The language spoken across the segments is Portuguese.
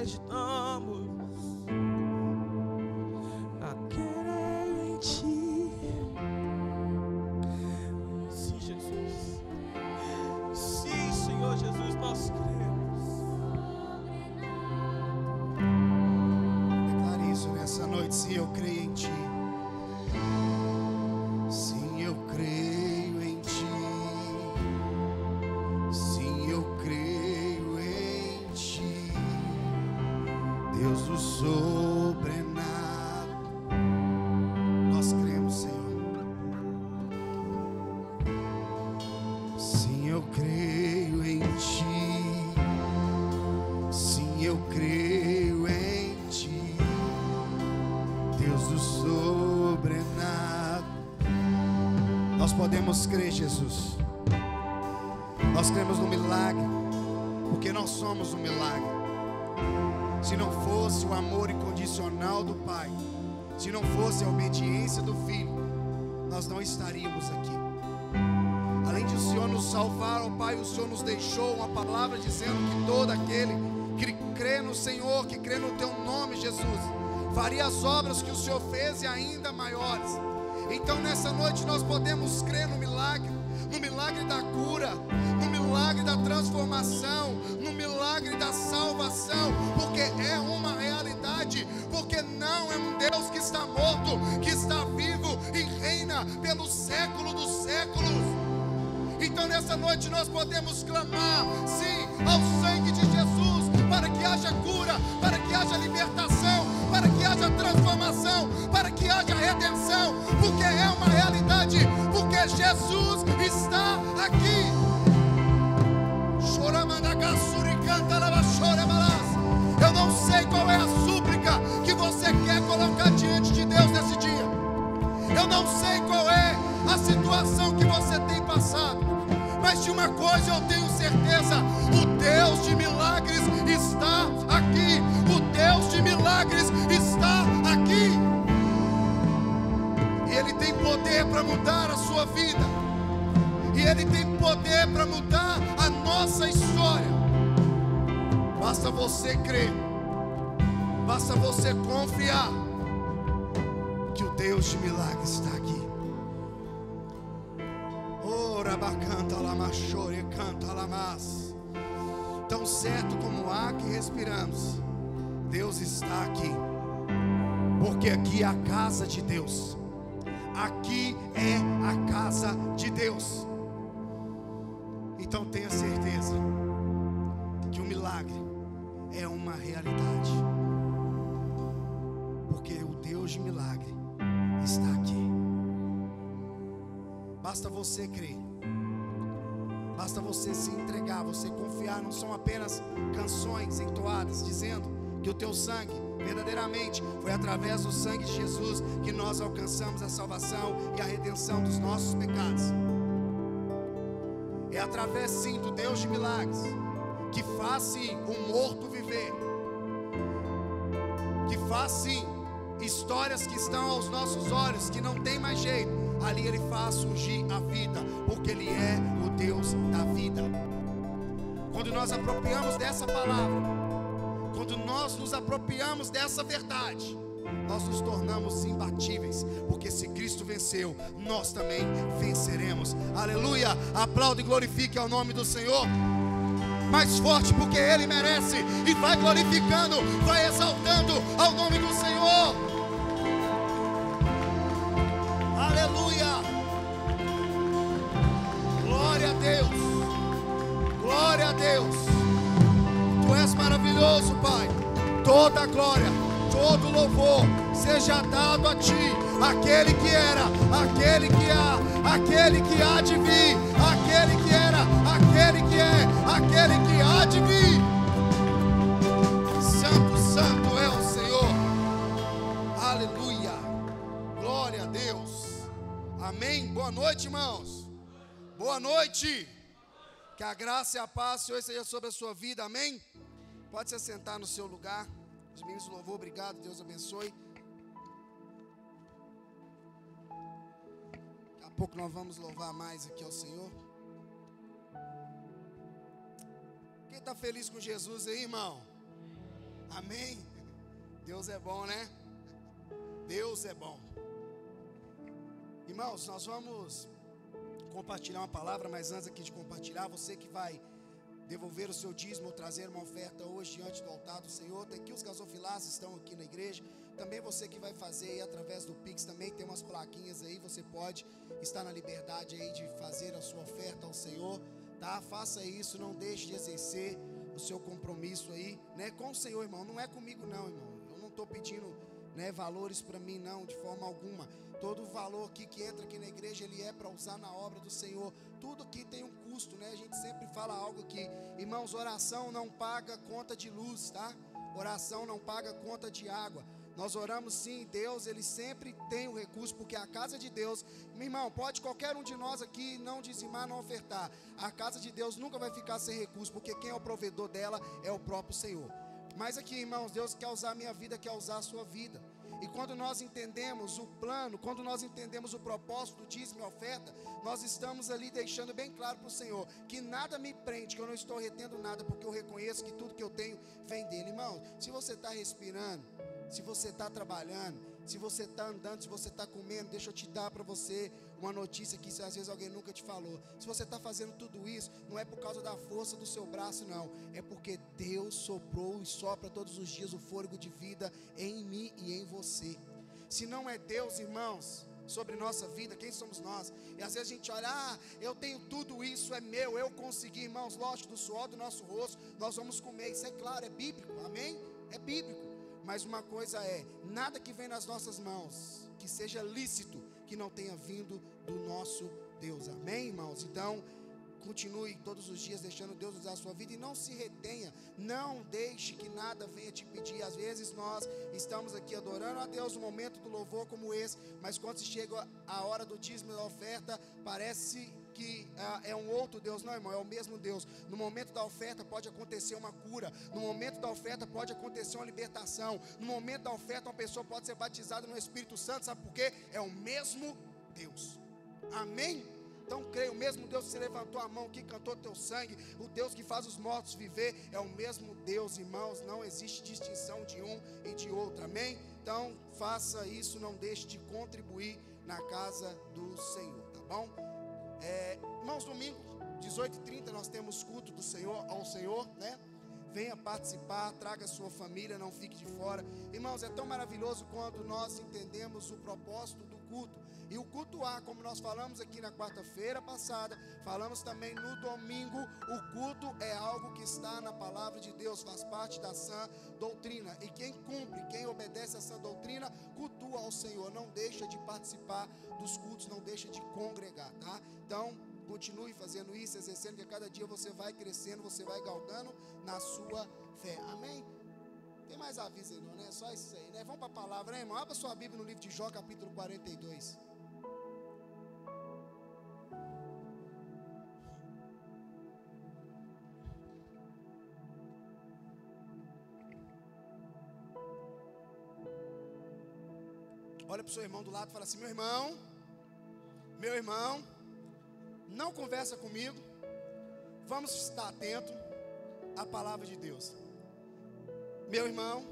acreditamos a querer em Ti. Sim, Jesus. Sim, Senhor Jesus, nós cremos. Declare isso nessa noite. Sim, eu creio em Ti. Sim, eu creio em Ti. Sim, eu creio em Ti. Deus do sobrenatural. Nós cremos, Senhor. Sim, eu creio em Ti. Sim, eu creio em Ti. Deus do sobrenatural. Nós podemos crer, Jesus. Nós cremos no milagre, porque nós somos um milagre. Se não fosse o amor incondicional do Pai, se não fosse a obediência do Filho, nós não estaríamos aqui. Além de o Senhor nos salvar, ó Pai, o Senhor nos deixou uma palavra dizendo que todo aquele que crê no Senhor, que crê no Teu nome, Jesus, faria as obras que o Senhor fez e ainda maiores. Então nessa noite nós podemos crer no milagre da cura, no milagre da transformação, no milagre da salvação, porque é uma realidade, porque não é um Deus que está morto, que está vivo e reina pelo século dos séculos. Então nessa noite nós podemos clamar, sim, ao sangue de Jesus, para que haja cura, para que haja libertação, para que haja transformação, para que haja redenção, porque é uma realidade, porque Jesus está aqui. Eu não sei qual é a súplica que você quer colocar diante de Deus nesse dia. Eu não sei qual é a situação que você tem passado, mas de uma coisa eu tenho certeza: o Deus de milagres está aqui. O Deus de milagres está aqui. E Ele tem poder para mudar a sua vida. E Ele tem poder para mudar a nossa história. Basta você crer. Basta você confiar que o Deus de milagres está aqui. Canta lamachore, canta lamas. Tão certo como o ar que respiramos, Deus está aqui, porque aqui é a casa de Deus. Aqui é a casa de Deus. Então tenha certeza que o milagre é uma realidade, porque o Deus de milagre está aqui. Basta você crer. Basta você se entregar, você confiar. Não são apenas canções entoadas dizendo que o teu sangue, verdadeiramente, foi através do sangue de Jesus que nós alcançamos a salvação e a redenção dos nossos pecados. É através sim do Deus de milagres que faz sim o morto viver, que faz sim histórias que estão aos nossos olhos, que não tem mais jeito, ali Ele faz surgir a vida, porque Ele é o Deus da vida. Quando nós apropriamos dessa palavra, quando nós nos apropriamos dessa verdade, nós nos tornamos imbatíveis, porque se Cristo venceu, nós também venceremos. Aleluia, aplaude e glorifique ao nome do Senhor. Mais forte, porque Ele merece, e vai glorificando, vai exaltando ao nome do Senhor. Aleluia, glória a Deus, glória a Deus. Tu és maravilhoso, Pai. Toda a glória, todo louvor seja dado a Ti, aquele que era, aquele que há, aquele que há de vir, aquele que era, aquele que é, aquele que há de vir. Santo, santo é o Senhor. Aleluia, glória a Deus. Amém. Boa noite, irmãos. Boa noite. Que a graça e a paz do Senhor seja sobre a sua vida. Amém. Pode se sentar no seu lugar. Os meninos louvor, obrigado, Deus abençoe. Daqui a pouco nós vamos louvar mais aqui ao Senhor. Quem está feliz com Jesus aí, irmão? Amém? Deus é bom, né? Deus é bom. Irmãos, nós vamos compartilhar uma palavra, mas antes aqui de compartilhar, você que vai devolver o seu dízimo ou trazer uma oferta hoje diante do altar do Senhor, tem aqui os gasofilaços estão aqui na igreja, também você que vai fazer aí através do Pix, também tem umas plaquinhas aí, você pode estar na liberdade aí de fazer a sua oferta ao Senhor, tá? Faça isso, não deixe de exercer o seu compromisso aí, né, com o Senhor, irmão, não é comigo não, irmão, eu não estou pedindo, né, valores para mim não, de forma alguma. Todo valor aqui que entra aqui na igreja, ele é para usar na obra do Senhor. Tudo aqui tem um custo, né? A gente sempre fala algo aqui, irmãos, oração não paga conta de luz, tá? Oração não paga conta de água. Nós oramos sim, Deus, ele sempre tem o recurso, porque a casa de Deus, meu irmão, pode qualquer um de nós aqui não dizimar, não ofertar. A casa de Deus nunca vai ficar sem recurso, porque quem é o provedor dela é o próprio Senhor. Mas aqui, irmãos, Deus quer usar a minha vida, quer usar a sua vida. E quando nós entendemos o plano, quando nós entendemos o propósito do dízimo e oferta, nós estamos ali deixando bem claro para o Senhor que nada me prende, que eu não estou retendo nada, porque eu reconheço que tudo que eu tenho vem dele. Irmão, se você está respirando, se você está trabalhando, se você está andando, se você está comendo, deixa eu te dar para você uma notícia que às vezes alguém nunca te falou. Se você está fazendo tudo isso, não é por causa da força do seu braço, não. É porque Deus soprou e sopra todos os dias o fôlego de vida em mim e em você. Se não é Deus, irmãos, sobre nossa vida, quem somos nós? E às vezes a gente olha, eu tenho tudo isso, é meu, eu consegui, irmãos, lógico, do suor do nosso rosto, nós vamos comer, isso é claro, é bíblico, amém? É bíblico. Mas uma coisa é, nada que vem nas nossas mãos, que seja lícito, que não tenha vindo do nosso Deus, amém, irmãos? Então, continue todos os dias deixando Deus usar a sua vida e não se retenha, não deixe que nada venha te pedir. Às vezes nós estamos aqui adorando a Deus no momento do louvor como esse, mas quando chega a hora do dízimo e da oferta, parece que é um outro Deus. Não, irmão, é o mesmo Deus. No momento da oferta pode acontecer uma cura, no momento da oferta pode acontecer uma libertação, no momento da oferta uma pessoa pode ser batizada no Espírito Santo. Sabe por quê? É o mesmo Deus, amém? Então creia, o mesmo Deus que se levantou a mão, que cantou teu sangue, o Deus que faz os mortos viver, é o mesmo Deus, irmãos. Não existe distinção de um e de outro, amém? Então faça isso, não deixe de contribuir na casa do Senhor, tá bom? Irmãos, domingo 18h30 nós temos culto do Senhor ao Senhor, né? Venha participar, traga a sua família, não fique de fora. Irmãos, é tão maravilhoso quando nós entendemos o propósito do culto. E o culto como nós falamos aqui na quarta-feira passada, falamos também no domingo, o culto é algo que está na palavra de Deus, faz parte da sã doutrina. E quem cumpre, quem obedece a sã doutrina, cultua ao Senhor. Não deixa de participar dos cultos, não deixa de congregar, tá? Então, continue fazendo isso, exercendo, que a cada dia você vai crescendo, você vai galgando na sua fé, amém? Tem mais aviso aí não, né? Só isso aí, né? Vamos para a palavra, né, irmão? Abra sua Bíblia no livro de Jó, capítulo 42. Olha para o seu irmão do lado e fala assim: meu irmão, não conversa comigo, vamos estar atento à palavra de Deus. Meu irmão,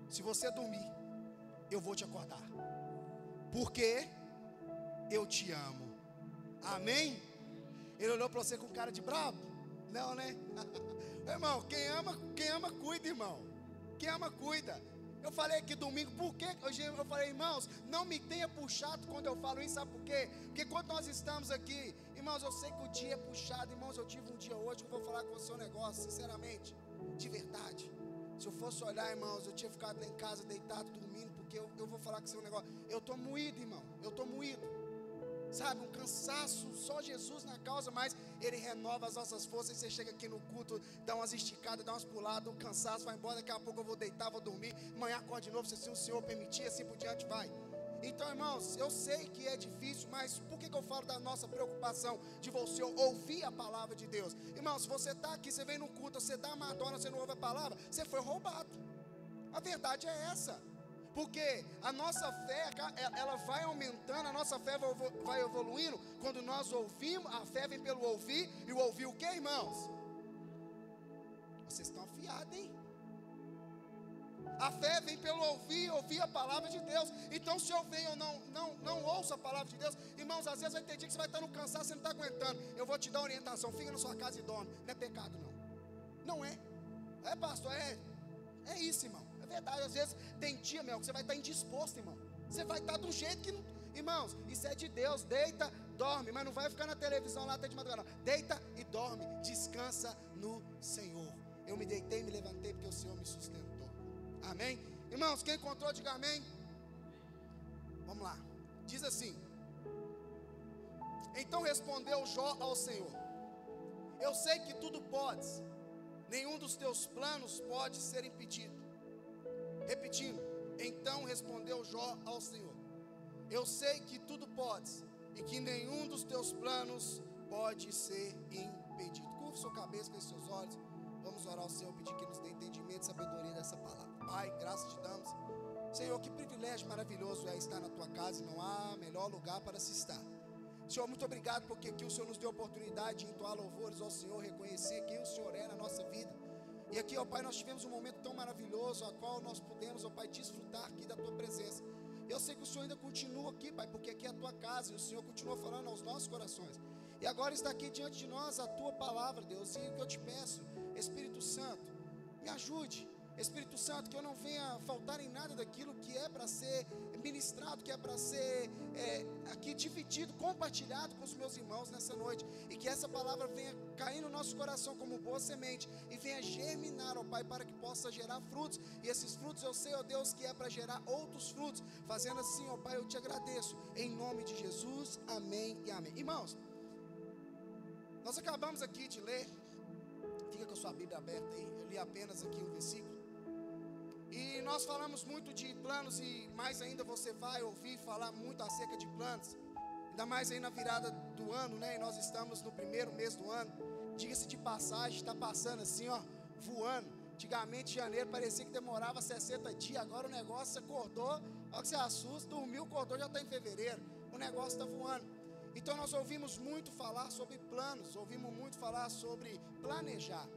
se você dormir, eu vou te acordar, porque eu te amo, amém? Ele olhou para você com cara de brabo? Não, né? Irmão, quem ama cuida, irmão. Quem ama cuida. Eu falei aqui domingo, por quê? Hoje eu falei, irmãos, não me tenha puxado quando eu falo isso, sabe por quê? Porque quando nós estamos aqui, irmãos, eu sei que o dia é puxado, irmãos, eu tive um dia hoje que eu vou falar com você um negócio, sinceramente, de verdade. Se eu fosse olhar, irmãos, eu tinha ficado lá em casa deitado, dormindo, porque eu vou falar com você um negócio. Eu estou moído, irmão, eu estou moído. Sabe, um cansaço, só Jesus na causa, mas Ele renova as nossas forças. E você chega aqui no culto, dá umas esticadas, dá umas puladas, o cansaço vai embora, daqui a pouco eu vou deitar, vou dormir, amanhã acordo de novo, se o Senhor permitir, assim por diante vai. Então, irmãos, eu sei que é difícil, mas por que eu falo da nossa preocupação de você ouvir a palavra de Deus? Irmãos, se você está aqui, você vem no culto, você dá uma dona, você não ouve a palavra, você foi roubado. A verdade é essa. Porque a nossa fé, ela vai aumentando, a nossa fé vai evoluindo. Quando nós ouvimos, a fé vem pelo ouvir. E o ouvir o que, irmãos? Vocês estão afiados, hein? A fé vem pelo ouvir a palavra de Deus. Então se eu venho ou não ouço a palavra de Deus, irmãos, às vezes vai ter dia que você vai estar no cansaço, você não está aguentando. Eu vou te dar orientação, fica na sua casa e dorme. Não é pecado não. Não é. É, pastor, é isso, irmão. É verdade, às vezes tem dia, meu, que você vai estar indisposto, irmão. Você vai estar do jeito que não... Irmãos, isso é de Deus. Deita, dorme, mas não vai ficar na televisão lá até de madrugada, não. Deita e dorme, descansa no Senhor. Eu me deitei e me levantei porque o Senhor me sustentou. Amém? Irmãos, quem encontrou, diga amém. Vamos lá. Diz assim: então respondeu Jó ao Senhor: eu sei que tudo podes, nenhum dos teus planos pode ser impedido. Repetindo: então respondeu Jó ao Senhor: eu sei que tudo podes e que nenhum dos teus planos pode ser impedido. Curva sua cabeça, feche seus olhos. Vamos orar ao Senhor, pedir que nos dê entendimento e sabedoria dessa palavra. Pai, graças te damos. Senhor, que privilégio maravilhoso é estar na tua casa e não há melhor lugar para se estar. Senhor, muito obrigado porque aqui o Senhor nos deu a oportunidade de entoar louvores ao Senhor, reconhecer quem o Senhor é na nossa vida. E aqui, ó Pai, nós tivemos um momento tão maravilhoso, a qual nós pudemos, ó Pai, desfrutar aqui da tua presença. Eu sei que o Senhor ainda continua aqui, Pai, porque aqui é a tua casa e o Senhor continua falando aos nossos corações. E agora está aqui diante de nós a tua palavra, Deus, e o que eu te peço, Espírito Santo, me ajude. Espírito Santo, que eu não venha faltar em nada daquilo que é para ser ministrado, que é para ser aqui dividido, compartilhado com os meus irmãos nessa noite, e que essa palavra venha cair no nosso coração como boa semente, e venha germinar, ó Pai, para que possa gerar frutos, e esses frutos eu sei, ó Deus, que é para gerar outros frutos. Fazendo assim, ó Pai, eu te agradeço, em nome de Jesus, amém e amém. Irmãos, nós acabamos aqui de ler, fica com a sua Bíblia aberta aí, eu li apenas aqui um versículo. E nós falamos muito de planos, e mais ainda você vai ouvir falar muito acerca de planos, ainda mais aí na virada do ano, né? E nós estamos no primeiro mês do ano. Diga-se de passagem, está passando assim, ó, voando. Antigamente, janeiro parecia que demorava 60 dias, agora o negócio acordou, olha que você assusta, dormiu, acordou, já está em fevereiro, o negócio está voando. Então nós ouvimos muito falar sobre planos, ouvimos muito falar sobre planejar.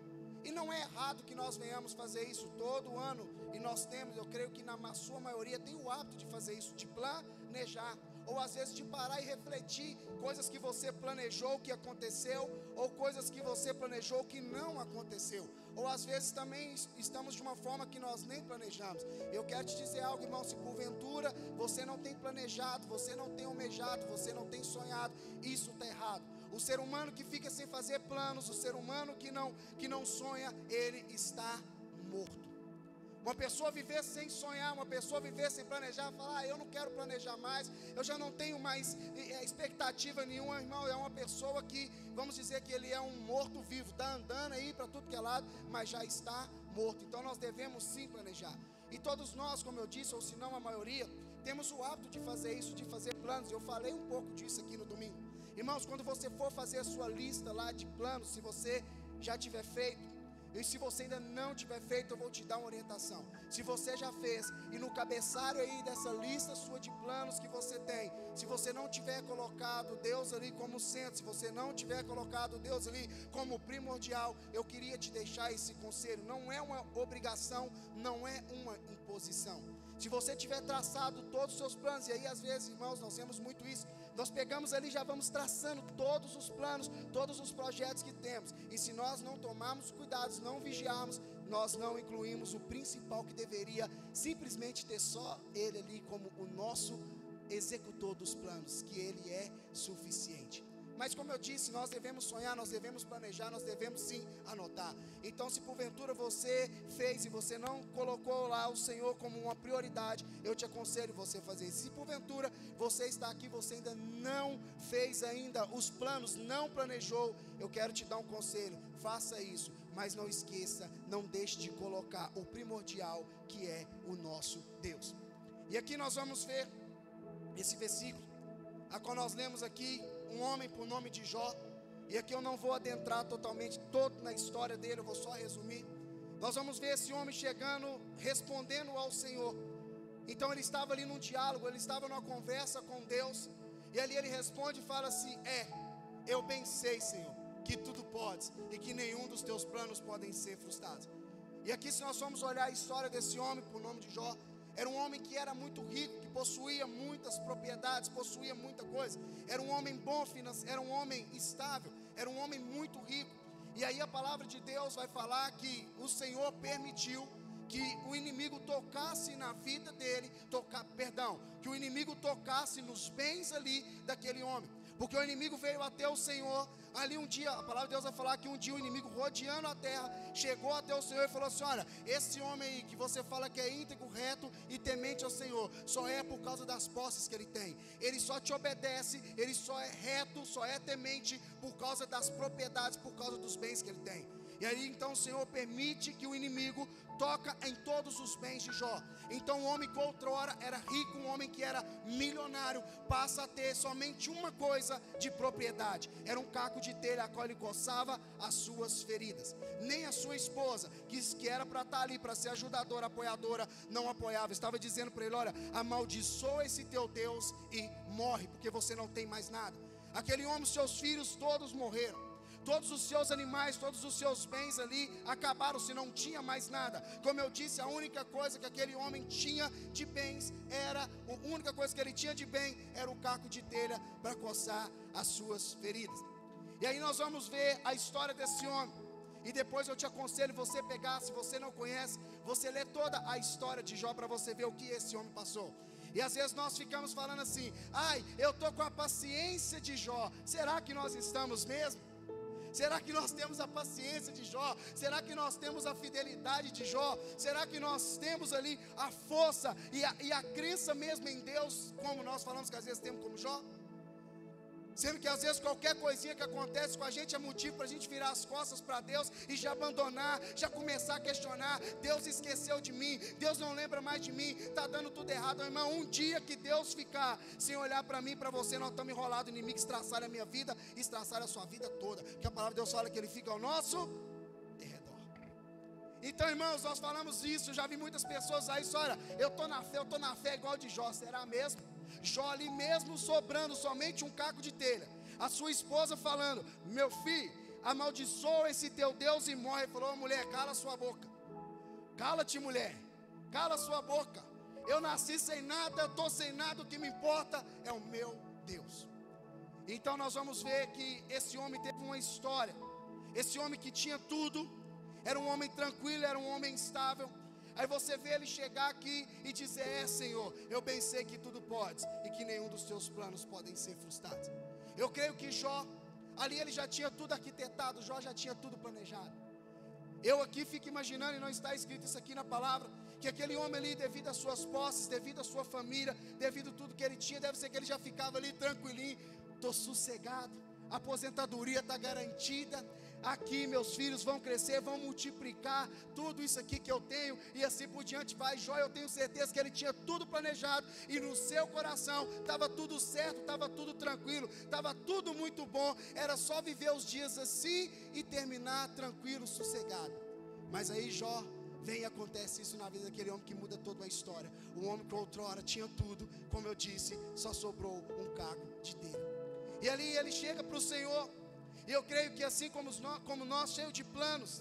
E não é errado que nós venhamos fazer isso todo ano. E nós temos, eu creio que na sua maioria tem o hábito de fazer isso, de planejar. Ou às vezes de parar e refletir coisas que você planejou que aconteceu, ou coisas que você planejou que não aconteceu. Ou às vezes também estamos de uma forma que nós nem planejamos. Eu quero te dizer algo, irmão, se porventura você não tem planejado, você não tem almejado, você não tem sonhado, isso está errado. O ser humano que fica sem fazer planos, o ser humano que não sonha, ele está morto. Uma pessoa viver sem sonhar, uma pessoa viver sem planejar, falar, eu não quero planejar mais, eu já não tenho mais expectativa nenhuma, irmão, é uma pessoa que, vamos dizer que ele é um morto-vivo, está andando aí para tudo que é lado, mas já está morto. Então nós devemos sim planejar. E todos nós, como eu disse, ou se não a maioria, temos o hábito de fazer isso, de fazer planos. Eu falei um pouco disso aqui no domingo. Irmãos, quando você for fazer a sua lista lá de planos, se você já tiver feito, e se você ainda não tiver feito, eu vou te dar uma orientação. Se você já fez, e no cabeçalho aí dessa lista sua de planos que você tem, se você não tiver colocado Deus ali como centro, se você não tiver colocado Deus ali como primordial, eu queria te deixar esse conselho. Não é uma obrigação, não é uma imposição. Se você tiver traçado todos os seus planos, e aí às vezes, irmãos, nós temos muito isso, nós pegamos ali, já vamos traçando todos os planos, todos os projetos que temos, e se nós não tomarmos cuidados, não vigiarmos, nós não incluímos o principal, que deveria simplesmente ter só Ele ali como o nosso executor dos planos, que Ele é suficiente. Mas como eu disse, nós devemos sonhar, nós devemos planejar, nós devemos sim anotar. Então se porventura você fez e você não colocou lá o Senhor como uma prioridade, eu te aconselho você fazer isso. Se porventura você está aqui, você ainda não fez ainda os planos, não planejou, eu quero te dar um conselho, faça isso. Mas não esqueça, não deixe de colocar o primordial, que é o nosso Deus. E aqui nós vamos ver esse versículo, a qual nós lemos aqui, um homem por nome de Jó. E aqui eu não vou adentrar totalmente todo na história dele, eu vou só resumir. Nós vamos ver esse homem chegando, respondendo ao Senhor. Então ele estava ali num diálogo, ele estava numa conversa com Deus, e ali ele responde e fala assim: eu bem sei, Senhor, que tudo podes, e que nenhum dos teus planos podem ser frustrados. E aqui, se nós formos olhar a história desse homem, por nome de Jó, era um homem que era muito rico, que possuía muitas propriedades, possuía muita coisa. Era um homem bom, era um homem estável, era um homem muito rico. E aí a palavra de Deus vai falar que o Senhor permitiu que o inimigo tocasse na vida dele, que o inimigo tocasse nos bens ali daquele homem. Porque o inimigo veio até o Senhor, ali um dia, a palavra de Deus vai falar que um dia o inimigo rodeando a terra, chegou até o Senhor e falou assim: olha, esse homem aí que você fala que é íntegro, reto e temente ao Senhor, só é por causa das posses que ele tem. Ele só te obedece, ele só é reto, só é temente por causa das propriedades, por causa dos bens que ele tem. E aí então o Senhor permite que o inimigo toca em todos os bens de Jó. Então o homem que outrora era rico, um homem que era milionário, passa a ter somente uma coisa de propriedade. Era um caco de telha a qual ele coçava as suas feridas. Nem a sua esposa, que era para estar ali, para ser ajudadora, apoiadora, não apoiava. Estava dizendo para ele: olha, amaldiçoa esse teu Deus e morre, porque você não tem mais nada. Aquele homem, seus filhos todos morreram. Todos os seus animais, todos os seus bens ali acabaram, se não tinha mais nada. Como eu disse, a única coisa que aquele homem tinha de bens a única coisa que ele tinha de bem era o caco de telha para coçar as suas feridas. E aí nós vamos ver a história desse homem. E depois eu te aconselho você pegar, se você não conhece, você lê toda a história de Jó para você ver o que esse homem passou. E às vezes nós ficamos falando assim: ai, eu estou com a paciência de Jó. Será que nós estamos mesmo? Será que nós temos a paciência de Jó? Será que nós temos a fidelidade de Jó? Será que nós temos ali a força e a crença mesmo em Deus, como nós falamos que às vezes temos como Jó? Sendo que às vezes qualquer coisinha que acontece com a gente é motivo para a gente virar as costas para Deus e já abandonar, já começar a questionar: Deus esqueceu de mim, Deus não lembra mais de mim, está dando tudo errado. Irmão, um dia que Deus ficar sem olhar para mim e para você, nós estamos enrolados, inimigos estraçarem a minha vida, estraçarem a sua vida toda. Porque a palavra de Deus fala que Ele fica ao nosso derredor. Então, irmãos, nós falamos isso, já vi muitas pessoas aí, olha, eu estou na fé igual de Jó. Será mesmo? Jó ali mesmo sobrando somente um caco de telha, a sua esposa falando: meu filho, amaldiçoa esse teu Deus e morre. Ele falou: mulher, cala sua boca, cala-te, mulher, cala sua boca. Eu nasci sem nada, estou sem nada, o que me importa é o meu Deus. Então nós vamos ver que esse homem teve uma história. Esse homem que tinha tudo, era um homem tranquilo, era um homem estável. Aí você vê ele chegar aqui e dizer: é, Senhor, eu bem sei que tudo podes e que nenhum dos teus planos podem ser frustrados. Eu creio que Jó, ali ele já tinha tudo arquitetado, Jó já tinha tudo planejado. Eu aqui fico imaginando, e não está escrito isso aqui na palavra, que aquele homem ali, devido às suas posses, devido à sua família, devido a tudo que ele tinha, deve ser que ele já ficava ali tranquilinho: estou sossegado, a aposentadoria está garantida, aqui meus filhos vão crescer, vão multiplicar tudo isso aqui que eu tenho, e assim por diante vai. Jó, eu tenho certeza que ele tinha tudo planejado, e no seu coração estava tudo certo, estava tudo tranquilo, estava tudo muito bom, era só viver os dias assim e terminar tranquilo, sossegado. Mas aí Jó vem e acontece isso na vida daquele homem que muda toda a história. O homem que outrora tinha tudo, como eu disse, só sobrou um caco de telha. E ali ele chega para o Senhor. E eu creio que assim como nós, cheio de planos,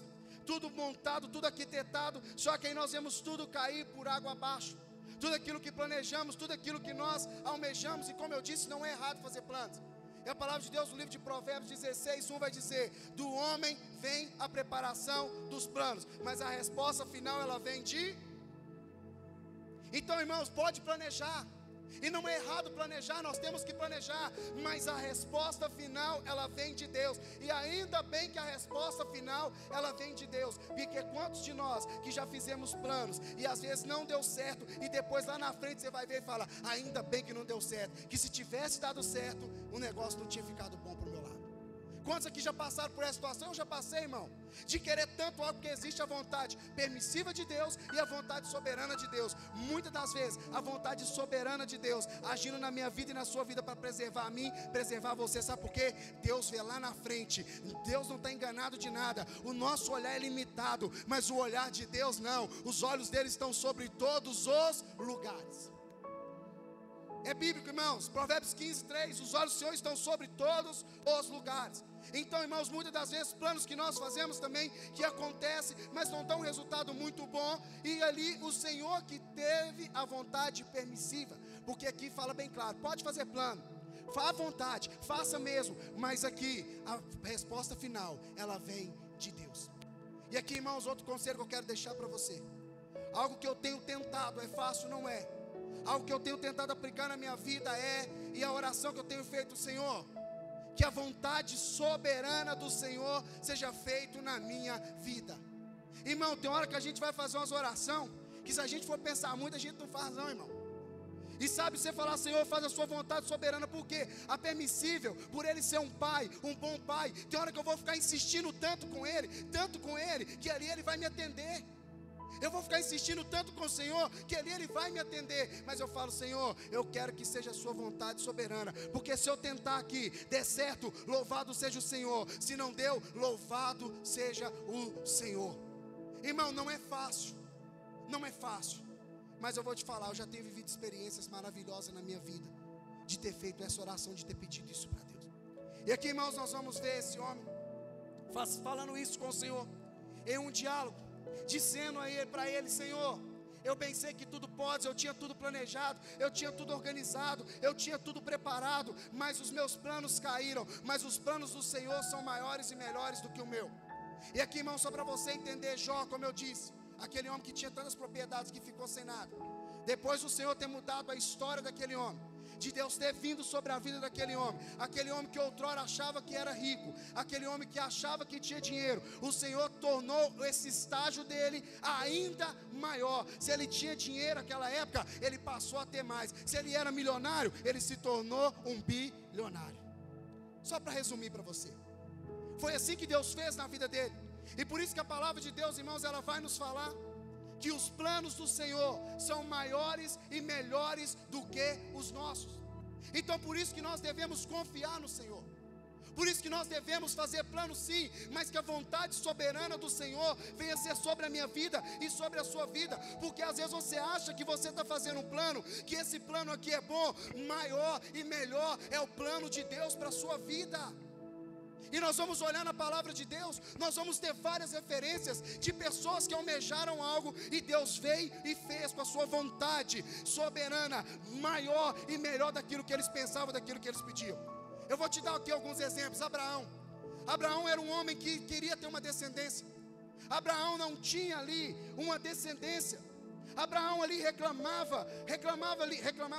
tudo montado, tudo arquitetado, só que aí nós vemos tudo cair por água abaixo. Tudo aquilo que planejamos, tudo aquilo que nós almejamos, e como eu disse, não é errado fazer planos. E a palavra de Deus no livro de Provérbios 16:1 vai dizer: do homem vem a preparação dos planos, mas a resposta final ela vem de... Então, irmãos, pode planejar. E não é errado planejar, nós temos que planejar, mas a resposta final ela vem de Deus. E ainda bem que a resposta final ela vem de Deus. Porque quantos de nós que já fizemos planos e às vezes não deu certo, e depois lá na frente você vai ver e fala: ainda bem que não deu certo, que se tivesse dado certo, o negócio não tinha ficado bom para o meu lado. Quantos aqui já passaram por essa situação? Eu já passei, irmão, de querer tanto algo, que existe a vontade permissiva de Deus e a vontade soberana de Deus. Muitas das vezes a vontade soberana de Deus agindo na minha vida e na sua vida para preservar a mim, preservar você. Sabe por quê? Deus vê lá na frente. Deus não está enganado de nada. O nosso olhar é limitado, mas o olhar de Deus não. Os olhos dele estão sobre todos os lugares. É bíblico, irmãos. Provérbios 15:3. Os olhos do Senhor estão sobre todos os lugares. Então, irmãos, muitas das vezes planos que nós fazemos também, que acontecem, mas não dão um resultado muito bom. E ali o Senhor que teve a vontade permissiva. Porque aqui fala bem claro, pode fazer plano, à vontade, faça mesmo. Mas aqui a resposta final, ela vem de Deus. E aqui, irmãos, outro conselho que eu quero deixar para você. Algo que eu tenho tentado, é fácil, não é? Algo que eu tenho tentado aplicar na minha vida e a oração que eu tenho feito, Senhor, que a vontade soberana do Senhor seja feita na minha vida. Irmão, tem hora que a gente vai fazer umas orações, que se a gente for pensar muito, a gente não faz não, irmão. E sabe, você falar, Senhor, faz a sua vontade soberana, por quê? A permissível, por Ele ser um pai, um bom pai. Tem hora que eu vou ficar insistindo tanto com Ele, que ali Ele vai me atender. Eu vou ficar insistindo tanto com o Senhor, que ali Ele vai me atender. Mas eu falo, Senhor, eu quero que seja a sua vontade soberana. Porque se eu tentar aqui, der certo, louvado seja o Senhor. Se não deu, louvado seja o Senhor. Irmão, não é fácil. Não é fácil. Mas eu vou te falar, eu já tenho vivido experiências maravilhosas na minha vida, de ter feito essa oração, de ter pedido isso para Deus. E aqui, irmãos, nós vamos ver esse homem falando isso com o Senhor, em um diálogo, dizendo para ele, Senhor, eu bem sei que tudo podes, eu tinha tudo planejado, eu tinha tudo organizado, eu tinha tudo preparado, mas os meus planos caíram, mas os planos do Senhor são maiores e melhores do que o meu. E aqui, irmão, só para você entender, Jó, como eu disse, aquele homem que tinha tantas propriedades que ficou sem nada, depois do Senhor ter mudado a história daquele homem, de Deus ter vindo sobre a vida daquele homem, aquele homem que outrora achava que era rico, aquele homem que achava que tinha dinheiro, o Senhor tornou esse estágio dele ainda maior. Se ele tinha dinheiro naquela época, ele passou a ter mais. Se ele era milionário, ele se tornou um bilionário. Só para resumir para você, foi assim que Deus fez na vida dele. E por isso que a palavra de Deus, irmãos, ela vai nos falar que os planos do Senhor são maiores e melhores do que os nossos. Então por isso que nós devemos confiar no Senhor. Por isso que nós devemos fazer planos sim, mas que a vontade soberana do Senhor venha ser sobre a minha vida e sobre a sua vida. Porque às vezes você acha que você está fazendo um plano, que esse plano aqui é bom, maior e melhor é o plano de Deus para a sua vida. E nós vamos olhar na palavra de Deus, nós vamos ter várias referências de pessoas que almejaram algo e Deus veio e fez com a sua vontade soberana, maior e melhor daquilo que eles pensavam, daquilo que eles pediam. Eu vou te dar aqui alguns exemplos. Abraão era um homem que queria ter uma descendência. Abraão não tinha ali uma descendência. Abraão ali reclamava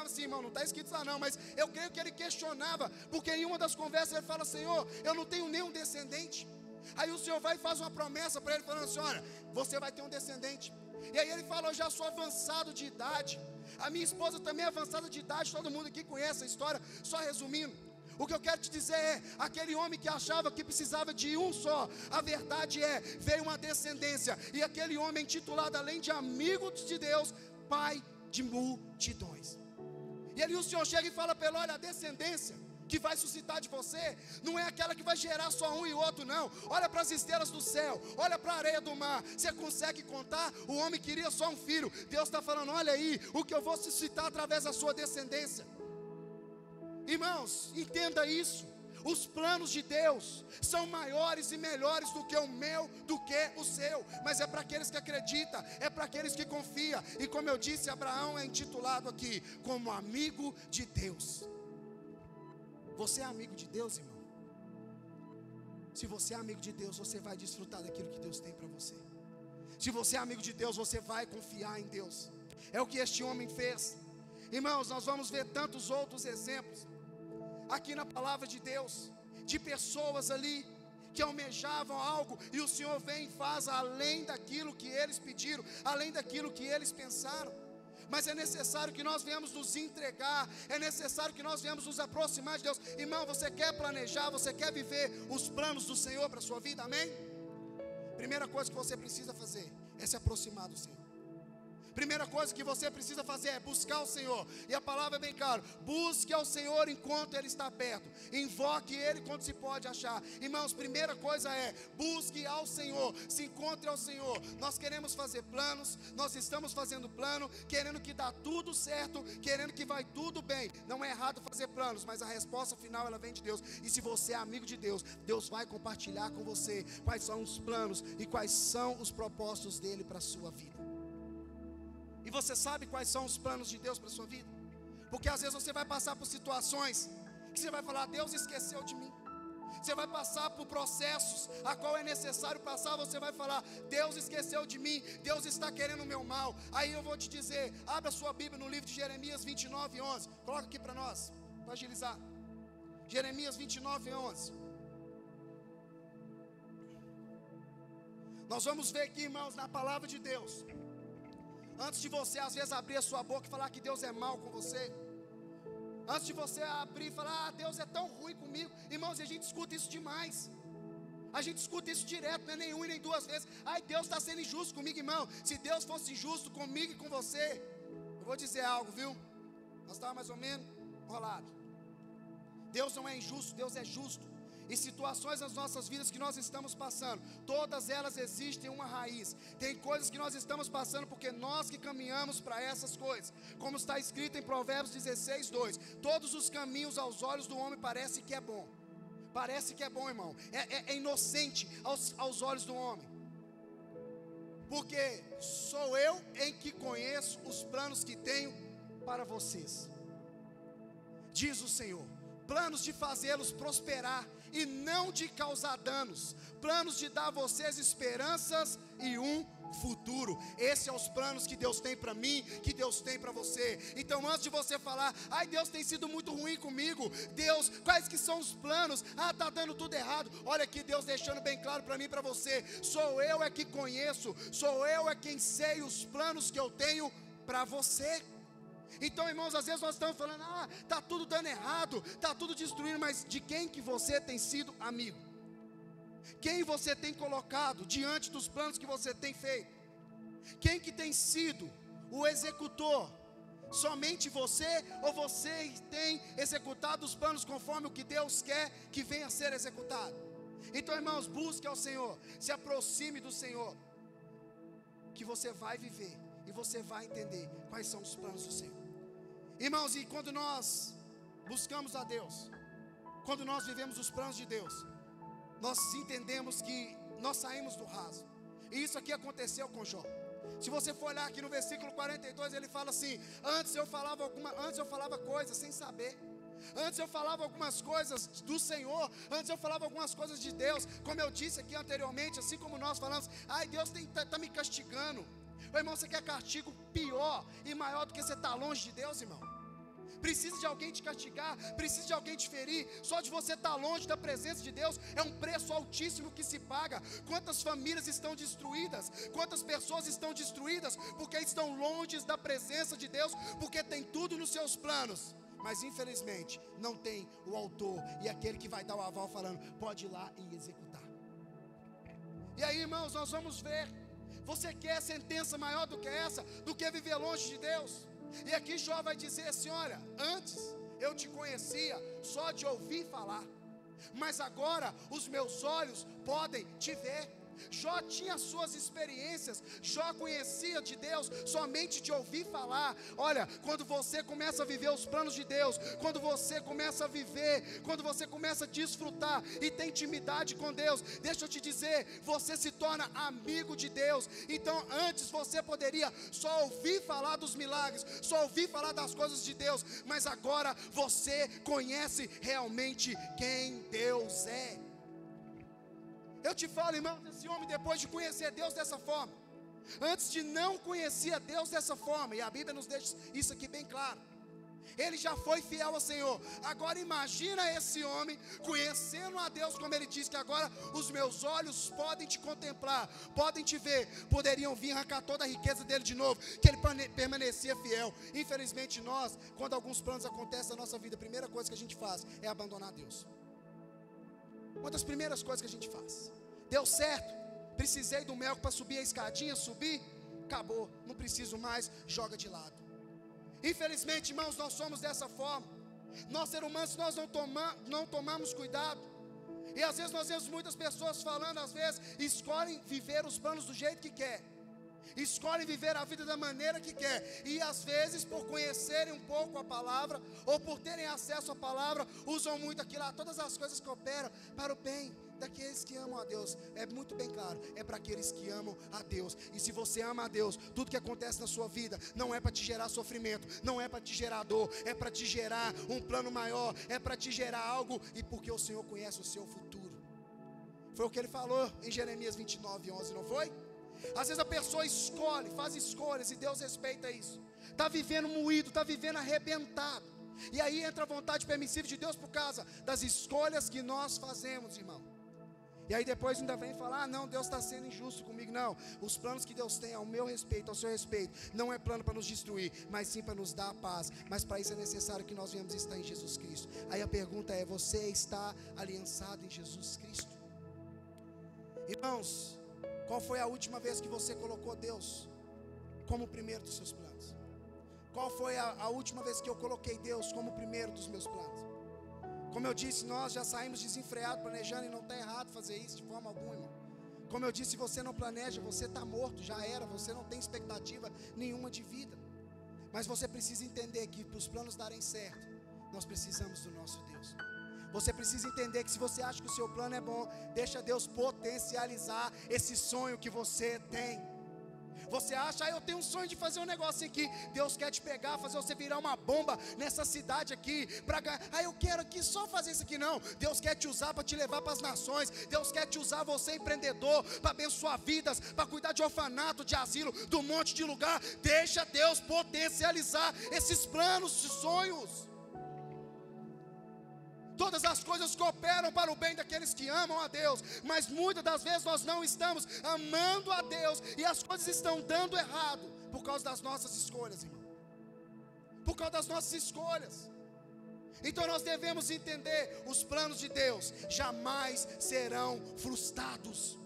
assim, irmão, não está escrito lá não, mas eu creio que ele questionava, porque em uma das conversas ele fala, Senhor, eu não tenho nenhum descendente. Aí o Senhor vai e faz uma promessa para ele, falando assim, olha, você vai ter um descendente. E aí ele fala, eu já sou avançado de idade, a minha esposa também é avançada de idade, todo mundo aqui conhece a história, só resumindo. O que eu quero te dizer é, aquele homem que achava que precisava de um só, a verdade é, veio uma descendência, e aquele homem intitulado, além de amigo de Deus, pai de multidões. E ali o Senhor chega e fala para ele, olha, a descendência que vai suscitar de você, não é aquela que vai gerar só um e outro não. Olha para as estrelas do céu, olha para a areia do mar, você consegue contar? O homem queria só um filho, Deus está falando, olha aí, o que eu vou suscitar através da sua descendência. Irmãos, entenda isso. Os planos de Deus são maiores e melhores do que o meu, do que o seu. Mas é para aqueles que acreditam, é para aqueles que confiam. E como eu disse, Abraão é intitulado aqui como amigo de Deus. Você é amigo de Deus, irmão? Se você é amigo de Deus, você vai desfrutar daquilo que Deus tem para você. Se você é amigo de Deus, você vai confiar em Deus. É o que este homem fez. Irmãos, nós vamos ver tantos outros exemplos aqui na palavra de Deus, de pessoas ali que almejavam algo, e o Senhor vem e faz além daquilo que eles pediram, além daquilo que eles pensaram. Mas é necessário que nós venhamos nos entregar, é necessário que nós venhamos nos aproximar de Deus. Irmão, você quer planejar, você quer viver os planos do Senhor para a sua vida, amém? Primeira coisa que você precisa fazer é se aproximar do Senhor. Primeira coisa que você precisa fazer é buscar o Senhor. E a palavra é bem clara: busque ao Senhor enquanto Ele está perto. Invoque Ele quando se pode achar. Irmãos, primeira coisa é: busque ao Senhor. Se encontre ao Senhor. Nós queremos fazer planos. Nós estamos fazendo plano, querendo que dá tudo certo, querendo que vai tudo bem. Não é errado fazer planos, mas a resposta final ela vem de Deus. E se você é amigo de Deus, Deus vai compartilhar com você quais são os planos e quais são os propósitos dele para a sua vida. E você sabe quais são os planos de Deus para a sua vida? Porque às vezes você vai passar por situações que você vai falar: Deus esqueceu de mim. Você vai passar por processos a qual é necessário passar. Você vai falar: Deus esqueceu de mim, Deus está querendo o meu mal. Aí eu vou te dizer, abra sua Bíblia no livro de Jeremias 29:11. Coloca aqui para nós, para agilizar. Jeremias 29:11. Nós vamos ver aqui, irmãos, na palavra de Deus. Antes de você às vezes abrir a sua boca e falar que Deus é mal com você, antes de você abrir e falar: Deus é tão ruim comigo. Irmãos, a gente escuta isso demais. A gente escuta isso direto, não é nem uma e nem duas vezes. Ai, Deus está sendo injusto comigo, irmão. Se Deus fosse injusto comigo e com você, eu vou dizer algo, viu? Nós estávamos mais ou menos enrolados. Deus não é injusto, Deus é justo. E situações nas nossas vidas que nós estamos passando, todas elas existem uma raiz. Tem coisas que nós estamos passando porque nós que caminhamos para essas coisas. Como está escrito em Provérbios 16:2: todos os caminhos aos olhos do homem parece que é bom. Parece que é bom, irmão. É inocente aos olhos do homem. Porque sou eu em que conheço os planos que tenho para vocês, diz o Senhor. Planos de fazê-los prosperar e não de causar danos, planos de dar a vocês esperanças e um futuro. Esses são os planos que Deus tem para mim, que Deus tem para você. Então antes de você falar: ai, Deus tem sido muito ruim comigo, Deus, quais que são os planos? Ah, está dando tudo errado. Olha aqui Deus deixando bem claro para mim e para você: sou eu é que conheço, sou eu é quem sei os planos que eu tenho para você. Então, irmãos, às vezes nós estamos falando: ah, está tudo dando errado, está tudo destruindo. Mas de quem que você tem sido amigo? Quem você tem colocado diante dos planos que você tem feito? Quem que tem sido o executor? Somente você, ou você tem executado os planos conforme o que Deus quer que venha a ser executado? Então, irmãos, busque ao Senhor, se aproxime do Senhor, que você vai viver e você vai entender quais são os planos do Senhor. Irmãos, e quando nós buscamos a Deus, quando nós vivemos os planos de Deus, nós entendemos que nós saímos do raso. E isso aqui aconteceu com Jó. Se você for olhar aqui no versículo 42, ele fala assim: antes eu falava coisas sem saber. Antes eu falava algumas coisas do Senhor, antes eu falava algumas coisas de Deus. Como eu disse aqui anteriormente, assim como nós falamos: ai, Deus está me castigando. Ô, irmão, você quer castigo pior e maior do que você estar longe de Deus, irmão? Precisa de alguém te castigar, precisa de alguém te ferir. Só de você estar longe da presença de Deus é um preço altíssimo que se paga. Quantas famílias estão destruídas, quantas pessoas estão destruídas porque estão longe da presença de Deus, porque tem tudo nos seus planos, mas infelizmente não tem o autor e aquele que vai dar o aval falando: pode ir lá e executar. E aí, irmãos, nós vamos ver. Você quer sentença maior do que essa, do que viver longe de Deus? E aqui Jó vai dizer assim: olha, antes eu te conhecia só de ouvir falar, mas agora os meus olhos podem te ver. Jó tinha suas experiências, Jó conhecia de Deus somente de ouvir falar. Olha, quando você começa a viver os planos de Deus, quando você começa a viver, quando você começa a desfrutar e tem intimidade com Deus, deixa eu te dizer, você se torna amigo de Deus. Então antes você poderia só ouvir falar dos milagres, só ouvir falar das coisas de Deus, mas agora você conhece realmente quem Deus é. Eu te falo, irmão, esse homem, depois de conhecer Deus dessa forma, antes de não conhecer Deus dessa forma, e a Bíblia nos deixa isso aqui bem claro, ele já foi fiel ao Senhor. Agora imagina esse homem conhecendo a Deus, como ele diz que agora os meus olhos podem te contemplar, podem te ver, poderiam vir arrancar toda a riqueza dele de novo, que ele permanecia fiel. Infelizmente nós, quando alguns planos acontecem na nossa vida, a primeira coisa que a gente faz é abandonar Deus. Uma das primeiras coisas que a gente faz: deu certo, precisei do médico para subir a escadinha, subir, acabou, não preciso mais, joga de lado. Infelizmente, irmãos, nós somos dessa forma. Nós, seres humanos, nós não tomamos cuidado. E às vezes nós vemos muitas pessoas falando, às vezes, escolhem viver os planos do jeito que quer, escolhem viver a vida da maneira que quer, e às vezes por conhecerem um pouco a palavra, ou por terem acesso à palavra, usam muito aquilo, todas as coisas que operam para o bem daqueles que amam a Deus. É muito bem claro, é para aqueles que amam a Deus. E se você ama a Deus, tudo que acontece na sua vida não é para te gerar sofrimento, não é para te gerar dor, é para te gerar um plano maior, é para te gerar algo, e porque o Senhor conhece o seu futuro. Foi o que ele falou em Jeremias 29:11, não foi? Às vezes a pessoa escolhe, faz escolhas, e Deus respeita isso. Está vivendo moído, está vivendo arrebentado, e aí entra a vontade permissiva de Deus por causa das escolhas que nós fazemos, irmão. E aí depois ainda vem falar, não, Deus está sendo injusto comigo. Não, os planos que Deus tem ao meu respeito, ao seu respeito, não é plano para nos destruir, mas sim para nos dar a paz. Mas para isso é necessário que nós venhamos estar em Jesus Cristo. Aí a pergunta é, você está aliançado em Jesus Cristo? Irmãos, qual foi a última vez que você colocou Deus como o primeiro dos seus planos? Qual foi a última vez que eu coloquei Deus como o primeiro dos meus planos? Como eu disse, nós já saímos desenfreados planejando, e não está errado fazer isso de forma alguma, irmão. Como eu disse, se você não planeja, você está morto, já era, você não tem expectativa nenhuma de vida. Mas você precisa entender que para os planos darem certo, nós precisamos do nosso Deus. Você precisa entender que se você acha que o seu plano é bom, deixa Deus potencializar esse sonho que você tem. Você acha, eu tenho um sonho de fazer um negócio aqui, Deus quer te pegar, fazer você virar uma bomba nessa cidade aqui, para ganhar, eu quero aqui só fazer isso aqui. Não, Deus quer te usar para te levar para as nações. Deus quer te usar, você empreendedor, para abençoar vidas, para cuidar de orfanato, de asilo, de um monte de lugar. Deixa Deus potencializar esses planos e sonhos. Todas as coisas cooperam para o bem daqueles que amam a Deus, mas muitas das vezes nós não estamos amando a Deus, e as coisas estão dando errado, por causa das nossas escolhas, irmão. Por causa das nossas escolhas. Então nós devemos entender, os planos de Deus jamais serão frustrados.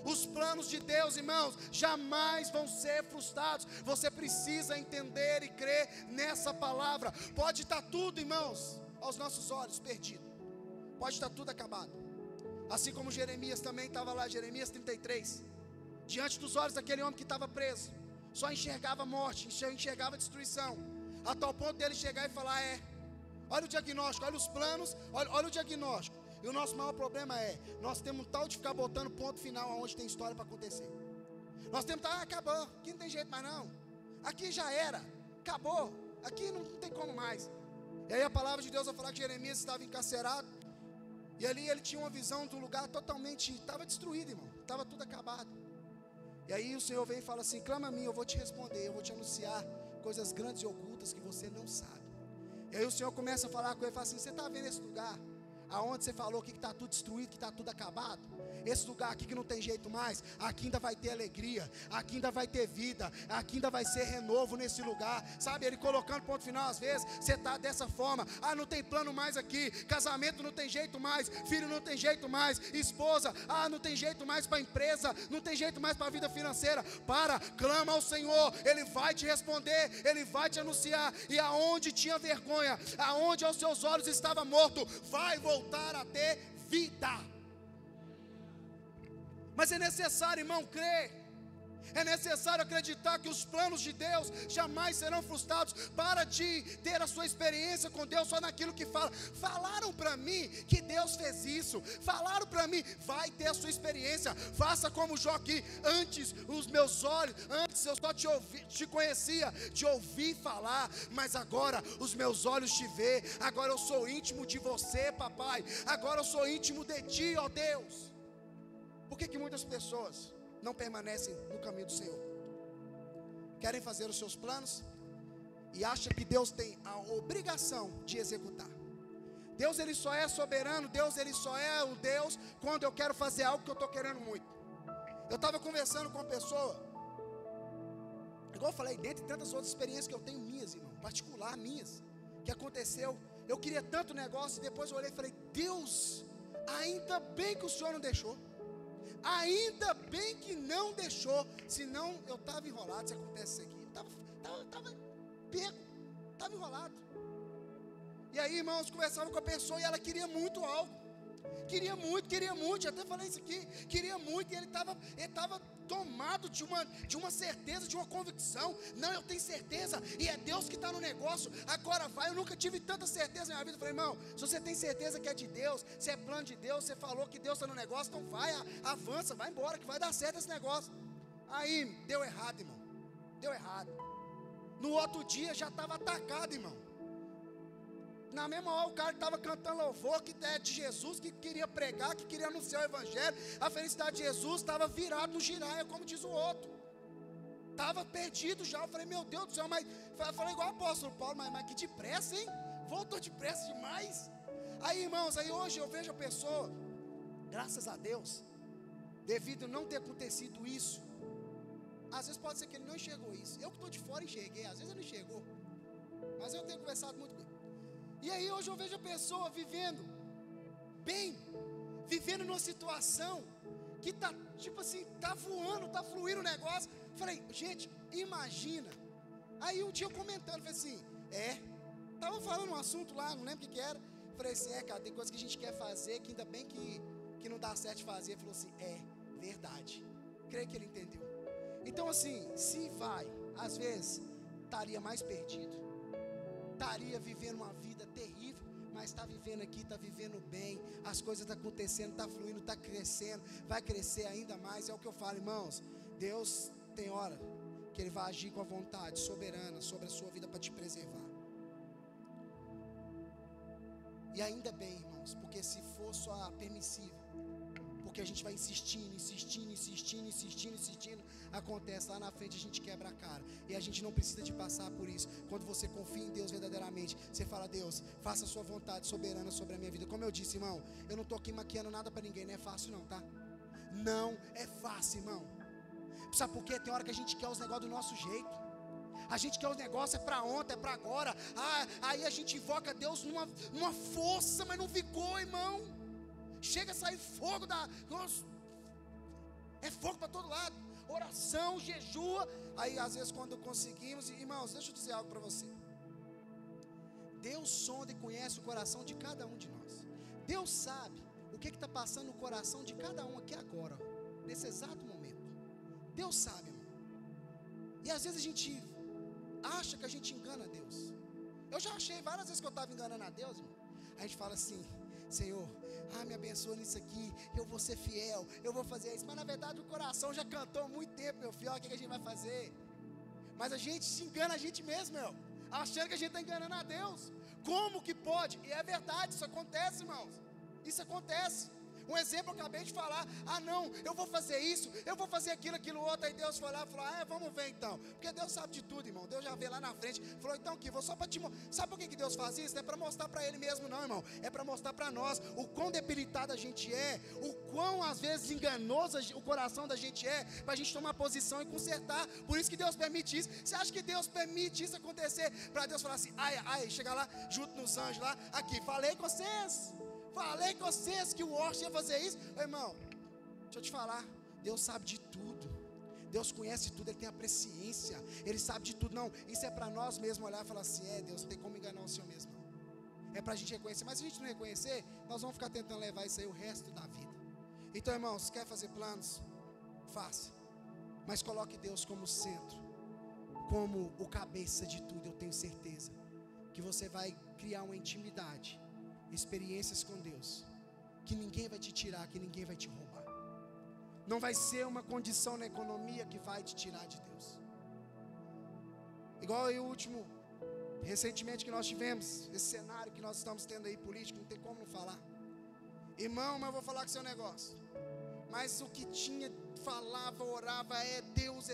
Os planos de Deus, irmãos, jamais vão ser frustrados. Você precisa entender e crer nessa palavra. Pode estar tudo, irmãos, aos nossos olhos perdido, pode estar tudo acabado, assim como Jeremias também estava lá, Jeremias 33, diante dos olhos daquele homem que estava preso, só enxergava morte, enxergava destruição, a tal ponto dele chegar e falar, olha o diagnóstico, olha os planos, olha o diagnóstico. E o nosso maior problema nós temos um tal de ficar botando ponto final aonde tem história para acontecer. Nós temos que acabou, aqui não tem jeito mais não, aqui já era, acabou, aqui não tem como mais. E aí a palavra de Deus vai falar que Jeremias estava encarcerado, e ali ele tinha uma visão de um lugar totalmente, estava destruído, irmão, estava tudo acabado. E aí o Senhor vem e fala assim, clama a mim, eu vou te responder, eu vou te anunciar coisas grandes e ocultas que você não sabe. E aí o Senhor começa a falar com ele e fala assim, você está vendo esse lugar, aonde você falou que está tudo destruído, que está tudo acabado? Esse lugar aqui que não tem jeito mais, aqui ainda vai ter alegria, aqui ainda vai ter vida, aqui ainda vai ser renovo nesse lugar, sabe? Ele colocando ponto final, às vezes você está dessa forma, não tem plano mais aqui, casamento não tem jeito mais, filho não tem jeito mais, esposa, não tem jeito mais para a empresa, não tem jeito mais para a vida financeira. Clama ao Senhor, Ele vai te responder, Ele vai te anunciar, e aonde tinha vergonha, aonde aos seus olhos estava morto, vai voltar a ter vida. Mas é necessário, irmão, crer. É necessário acreditar que os planos de Deus jamais serão frustrados. Para de ter a sua experiência com Deus só naquilo que fala. Falaram para mim que Deus fez isso, falaram para mim, vai ter a sua experiência. Faça como Jó aqui, antes os meus olhos, antes eu só te conhecia, te ouvi falar, mas agora os meus olhos te vê. Agora eu sou íntimo de você, papai, agora eu sou íntimo de ti, ó Deus. Por que muitas pessoas não permanecem no caminho do Senhor? Querem fazer os seus planos e acham que Deus tem a obrigação de executar. Deus, Ele só é soberano, Deus, Ele só é o Deus quando eu quero fazer algo que eu estou querendo muito. Eu estava conversando com uma pessoa, igual eu falei, dentre tantas outras experiências que eu tenho minhas, irmão, particular minhas, que aconteceu, eu queria tanto negócio, e depois eu olhei e falei, Deus, ainda bem que o Senhor não deixou. Ainda bem que não deixou, senão eu estava enrolado. Se acontece isso aqui, estava pego, estava enrolado. E aí, irmãos, conversava com a pessoa e ela queria muito algo. Queria muito, já até falei isso aqui. Queria muito, e ele estava tomado de uma certeza, de uma convicção. Não, eu tenho certeza, e é Deus que está no negócio. Agora vai, eu nunca tive tanta certeza na minha vida. Eu falei, irmão, se você tem certeza que é de Deus, se é plano de Deus, você falou que Deus está no negócio, então vai, avança, vai embora, que vai dar certo esse negócio. Aí, deu errado, irmão. Deu errado. No outro dia já estava atacado, irmão. Na mesma hora o cara que estava cantando louvor, que é de Jesus, que queria pregar, que queria anunciar o evangelho, a felicidade de Jesus, estava virado no giraia, como diz o outro. Estava perdido já. Eu falei, meu Deus do céu, mas eu falei igual o apóstolo Paulo, mas que depressa, hein? Voltou depressa demais. Aí, irmãos, aí hoje eu vejo a pessoa, graças a Deus, devido a não ter acontecido isso, às vezes pode ser que ele não enxergou isso. Eu que estou de fora enxerguei, às vezes ele não enxergou, mas eu tenho conversado muito com ele. E aí hoje eu vejo a pessoa vivendo bem, vivendo numa situação que está, tipo assim, está voando, está fluindo o negócio. Falei, gente, imagina. Aí um dia eu comentando, falei assim, estava falando um assunto lá, não lembro o que era. Falei assim, cara, tem coisa que a gente quer fazer, que ainda bem que não dá certo de fazer. Ele falou assim, verdade. Creio que ele entendeu. Então assim, se vai, às vezes, estaria mais perdido. Estaria vivendo uma vida terrível, mas está vivendo aqui, está vivendo bem, as coisas estão acontecendo, está fluindo, está crescendo, vai crescer ainda mais. É o que eu falo, irmãos, Deus tem hora que Ele vai agir com a vontade soberana sobre a sua vida para te preservar. E ainda bem, irmãos, porque se for só permissível, porque a gente vai insistindo, acontece lá na frente, a gente quebra a cara, e a gente não precisa de passar por isso. Quando você confia em Deus verdadeiramente, você fala, Deus, faça a sua vontade soberana sobre a minha vida. Como eu disse, irmão, eu não estou aqui maquiando nada para ninguém, não é fácil não, tá? Não é fácil, irmão. Sabe por quê? Tem hora que a gente quer os negócios do nosso jeito. A gente quer os negócios, é para ontem, é para agora. Aí a gente invoca Deus numa força, mas não ficou, irmão. Chega a sair fogo é fogo para todo lado. Oração, jejua. Aí às vezes quando conseguimos, irmãos, deixa eu dizer algo para você. Deus sonda e conhece o coração de cada um de nós. Deus sabe o que está passando no coração de cada um aqui agora, nesse exato momento. Deus sabe, irmão. E às vezes a gente acha que a gente engana Deus. Eu já achei várias vezes que eu estava enganando a Deus, irmão. A gente fala assim, Senhor, me abençoa nisso aqui, eu vou ser fiel, eu vou fazer isso. Mas na verdade o coração já cantou há muito tempo, meu filho, o que a gente vai fazer? Mas a gente se engana a gente mesmo, meu, achando que a gente está enganando a Deus. Como que pode? E é verdade, isso acontece, irmãos. Isso acontece. Um exemplo eu acabei de falar, não, eu vou fazer isso, eu vou fazer aquilo outro. Aí Deus foi lá e falou, vamos ver então. Porque Deus sabe de tudo, irmão. Deus já vê lá na frente. Falou, então aqui, vou só para te mostrar. Sabe por que Deus faz isso? Não é para mostrar para Ele mesmo não, irmão. É para mostrar para nós o quão debilitado a gente é, o quão às vezes enganoso o coração da gente é, para a gente tomar posição e consertar. Por isso que Deus permite isso. Você acha que Deus permite isso acontecer? Para Deus falar assim, chegar lá, junto nos anjos lá, aqui, falei com vocês que o Orson ia fazer isso. Irmão, deixa eu te falar, Deus sabe de tudo, Deus conhece tudo, Ele tem a presciência, Ele sabe de tudo. Não, isso é para nós mesmos olhar e falar assim, Deus, não tem como enganar o Senhor mesmo, não. É para a gente reconhecer, mas se a gente não reconhecer, nós vamos ficar tentando levar isso aí o resto da vida. Então, irmãos, quer fazer planos? Faça, mas coloque Deus como centro, como o cabeça de tudo. Eu tenho certeza que você vai criar uma intimidade, experiências com Deus, que ninguém vai te tirar, que ninguém vai te roubar. Não vai ser uma condição na economia que vai te tirar de Deus. Igual aí o último, recentemente que nós tivemos, esse cenário que nós estamos tendo aí político, não tem como não falar. Irmão, mas eu vou falar com o seu negócio. Mas o que tinha, falava, orava, é Deus,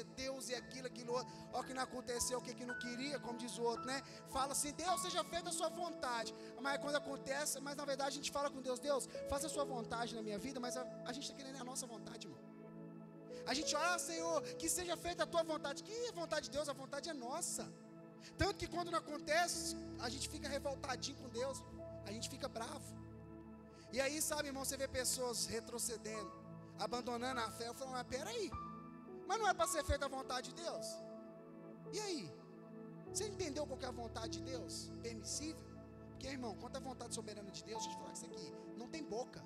e aquilo outro. Olha que não aconteceu, o que não queria, como diz o outro, né? Fala assim, Deus, seja feita a sua vontade. Mas quando acontece, mas na verdade a gente fala com Deus, Deus, faça a sua vontade na minha vida, mas a gente está querendo a nossa vontade, irmão. A gente ora, Senhor, que seja feita a tua vontade. Que vontade de Deus? A vontade é nossa. Tanto que quando não acontece, a gente fica revoltadinho com Deus, a gente fica bravo. E aí, sabe, irmão, você vê pessoas retrocedendo. abandonando a fé. Eu falei, mas peraí, mas não é para ser feita a vontade de Deus? E aí? Você entendeu qual que é a vontade de Deus? Permissível? Porque, irmão, quanto à vontade soberana de Deus, deixa eu te falar que isso aqui não tem boca.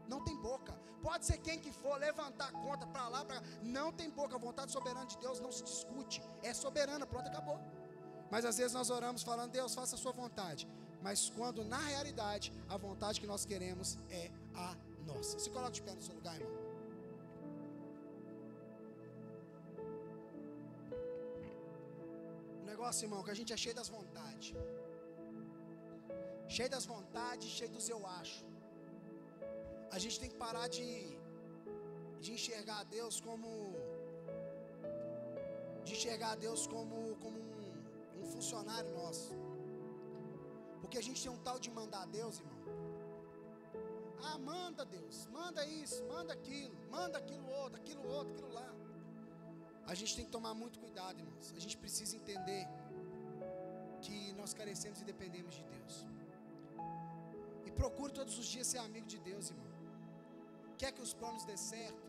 Não tem boca. Pode ser quem que for, levantar a conta para lá, para cá. Não tem boca. A vontade soberana de Deus não se discute. É soberana, pronto, acabou. Mas às vezes nós oramos falando, Deus, faça a sua vontade. Mas quando na realidade a vontade que nós queremos é a nossa. Se coloca de pé no seu lugar, irmão. O negócio, irmão, que a gente é cheio das vontades. Cheio das vontades, cheio dos eu acho. A gente tem que parar de enxergar Deus como um funcionário nosso. Porque a gente tem um tal de mandar Deus, irmão. Ah, manda Deus, manda isso, manda aquilo outro, aquilo lá. A gente tem que tomar muito cuidado, irmãos. A gente precisa entender que nós carecemos e dependemos de Deus. E procure todos os dias ser amigo de Deus, irmão. Quer que os planos dê certo?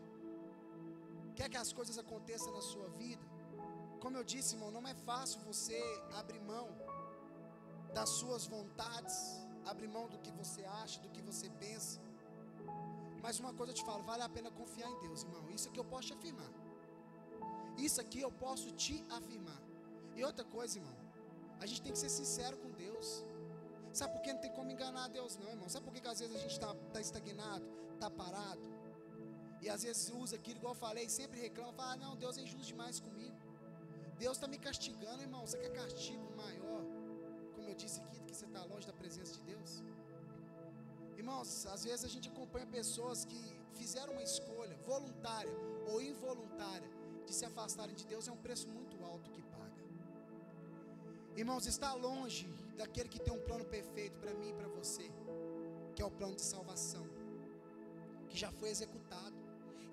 Quer que as coisas aconteçam na sua vida? Como eu disse, irmão, não é fácil você abrir mão das suas vontades, abrir mão do que você acha, do que você pensa. Mas uma coisa eu te falo, vale a pena confiar em Deus, irmão. Isso aqui eu posso te afirmar. Isso aqui eu posso te afirmar. E outra coisa, irmão, a gente tem que ser sincero com Deus. Sabe por que não tem como enganar Deus não, irmão? Sabe por que às vezes a gente está estagnado, está parado? E às vezes usa aquilo, igual eu falei, sempre reclama, fala, não, Deus é injusto demais comigo. Deus está me castigando, irmão. Você quer castigo maior? Como eu disse aqui, que você está longe da presença de Deus? Irmãos, às vezes a gente acompanha pessoas que fizeram uma escolha, voluntária ou involuntária, de se afastarem de Deus. É um preço muito alto que paga. Irmãos, está longe daquele que tem um plano perfeito para mim e para você, que é o plano de salvação, que já foi executado.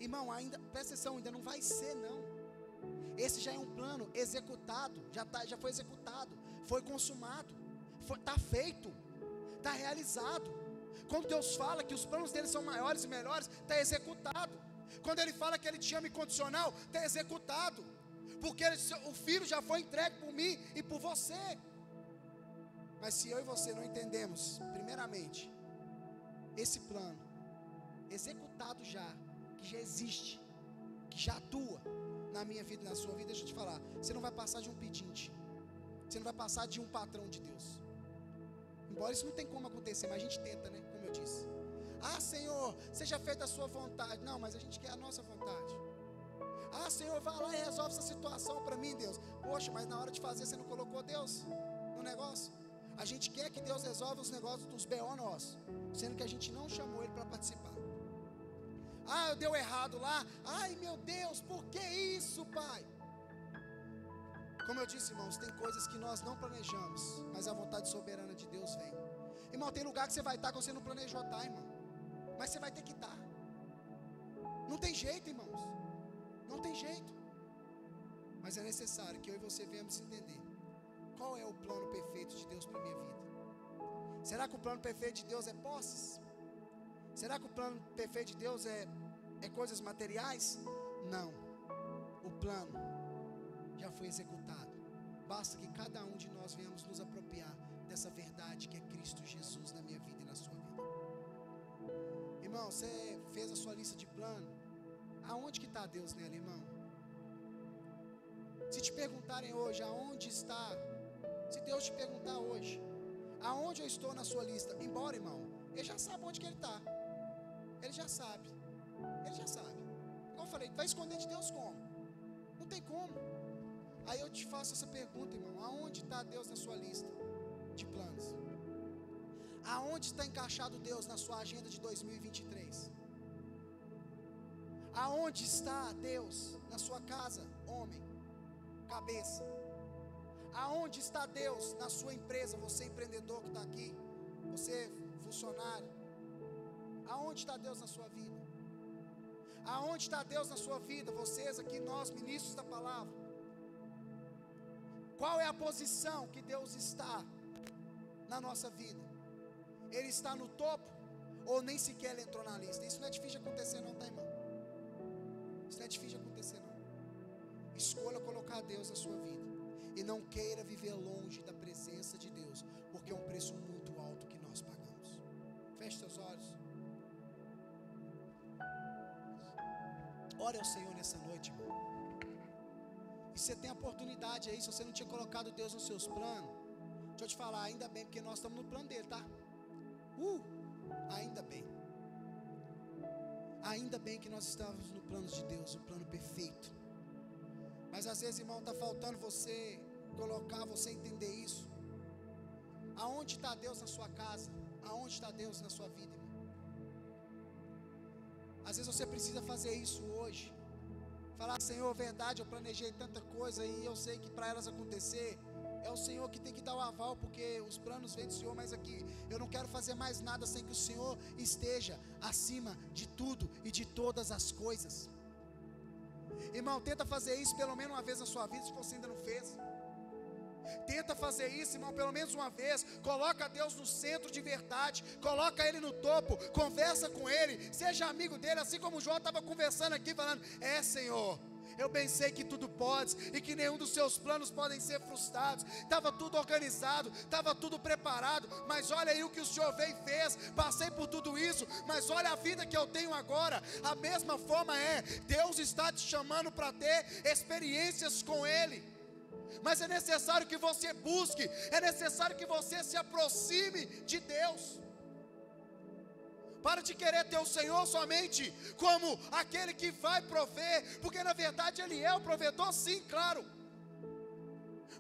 Irmão, ainda, presta atenção, ainda não vai ser não. Esse já é um plano executado, já foi executado, foi consumado, está feito, está realizado. Quando Deus fala que os planos dele são maiores e melhores, está executado. Quando Ele fala que Ele te ama incondicional, está executado. Porque o Filho já foi entregue por mim e por você. Mas se eu e você não entendemos, primeiramente, esse plano executado já, que já existe, que já atua na minha vida e na sua vida, deixa eu te falar, você não vai passar de um pedinte, você não vai passar de um patrão de Deus. Embora isso não tem como acontecer, mas a gente tenta, né? Como eu disse. Ah, Senhor, seja feita a sua vontade. Não, mas a gente quer a nossa vontade. Ah, Senhor, vai lá e resolve essa situação para mim, Deus. Poxa, mas na hora de fazer você não colocou Deus no negócio? A gente quer que Deus resolva os negócios dos B.O. nossos, sendo que a gente não chamou Ele para participar. Ah, deu errado lá. Ai, meu Deus, por que isso, Pai? Como eu disse, irmãos, tem coisas que nós não planejamos, mas a vontade soberana de Deus vem. Irmão, tem lugar que você vai estar que você não planejou estar, irmão. Mas você vai ter que estar. Não tem jeito, irmãos. Não tem jeito. Mas é necessário que eu e você venhamos entender qual é o plano perfeito de Deus para a minha vida. Será que o plano perfeito de Deus é posses? Será que o plano perfeito de Deus é coisas materiais? Não. O plano já foi executado. Basta que cada um de nós venhamos nos apropriar dessa verdade que é Cristo Jesus na minha vida e na sua vida. Irmão, você fez a sua lista de plano. Aonde que está Deus nela, irmão? Se te perguntarem hoje, aonde está? Se Deus te perguntar hoje, aonde eu estou na sua lista? Embora, irmão, Ele já sabe onde que Ele está. Ele já sabe. Ele já sabe. Como eu falei, vai esconder de Deus como? Não tem como. Aí eu te faço essa pergunta, irmão. Aonde está Deus na sua lista de planos? Aonde está encaixado Deus na sua agenda de 2023? Aonde está Deus na sua casa, homem, cabeça? Aonde está Deus na sua empresa, você empreendedor que está aqui, você funcionário? Aonde está Deus na sua vida? Aonde está Deus na sua vida, vocês aqui, nós ministros da palavra? Qual é a posição que Deus está na nossa vida? Ele está no topo ou nem sequer ele entrou na lista? Isso não é difícil de acontecer não, tá, irmão? é difícil de acontecer não. Escolha colocar Deus na sua vida. E não queira viver longe da presença de Deus, porque é um preço muito alto que nós pagamos. Feche seus olhos. Ore ao Senhor nessa noite, irmão. E você tem a oportunidade aí, se você não tinha colocado Deus nos seus planos, deixa eu te falar, ainda bem, porque nós estamos no plano dele, tá? Ainda bem. Ainda bem que nós estamos no plano de Deus, o plano perfeito. Mas às vezes, irmão, está faltando você colocar, você entender isso. Aonde está Deus na sua casa? Aonde está Deus na sua vida, irmão? Às vezes você precisa fazer isso hoje. Falar, Senhor, verdade, eu planejei tanta coisa e eu sei que para elas acontecer, é o Senhor que tem que dar o aval, porque os planos vêm do Senhor, mas aqui, eu não quero fazer mais nada sem que o Senhor esteja acima de tudo e de todas as coisas. Irmão, tenta fazer isso pelo menos uma vez na sua vida, se você ainda não fez. Tenta fazer isso, irmão, pelo menos uma vez. Coloca Deus no centro de verdade, coloca Ele no topo, conversa com Ele, seja amigo dEle, assim como o João estava conversando aqui, falando, Senhor, eu bem sei que tudo pode, e que nenhum dos seus planos podem ser frustrados. Estava tudo organizado, estava tudo preparado, mas olha aí o que o Senhor veio e fez. Passei por tudo isso, mas olha a vida que eu tenho agora. A mesma forma Deus está te chamando para ter experiências com Ele. Mas é necessário que você busque, é necessário que você se aproxime de Deus. Para de querer ter o Senhor somente como aquele que vai prover, porque na verdade Ele é o provedor, sim, claro.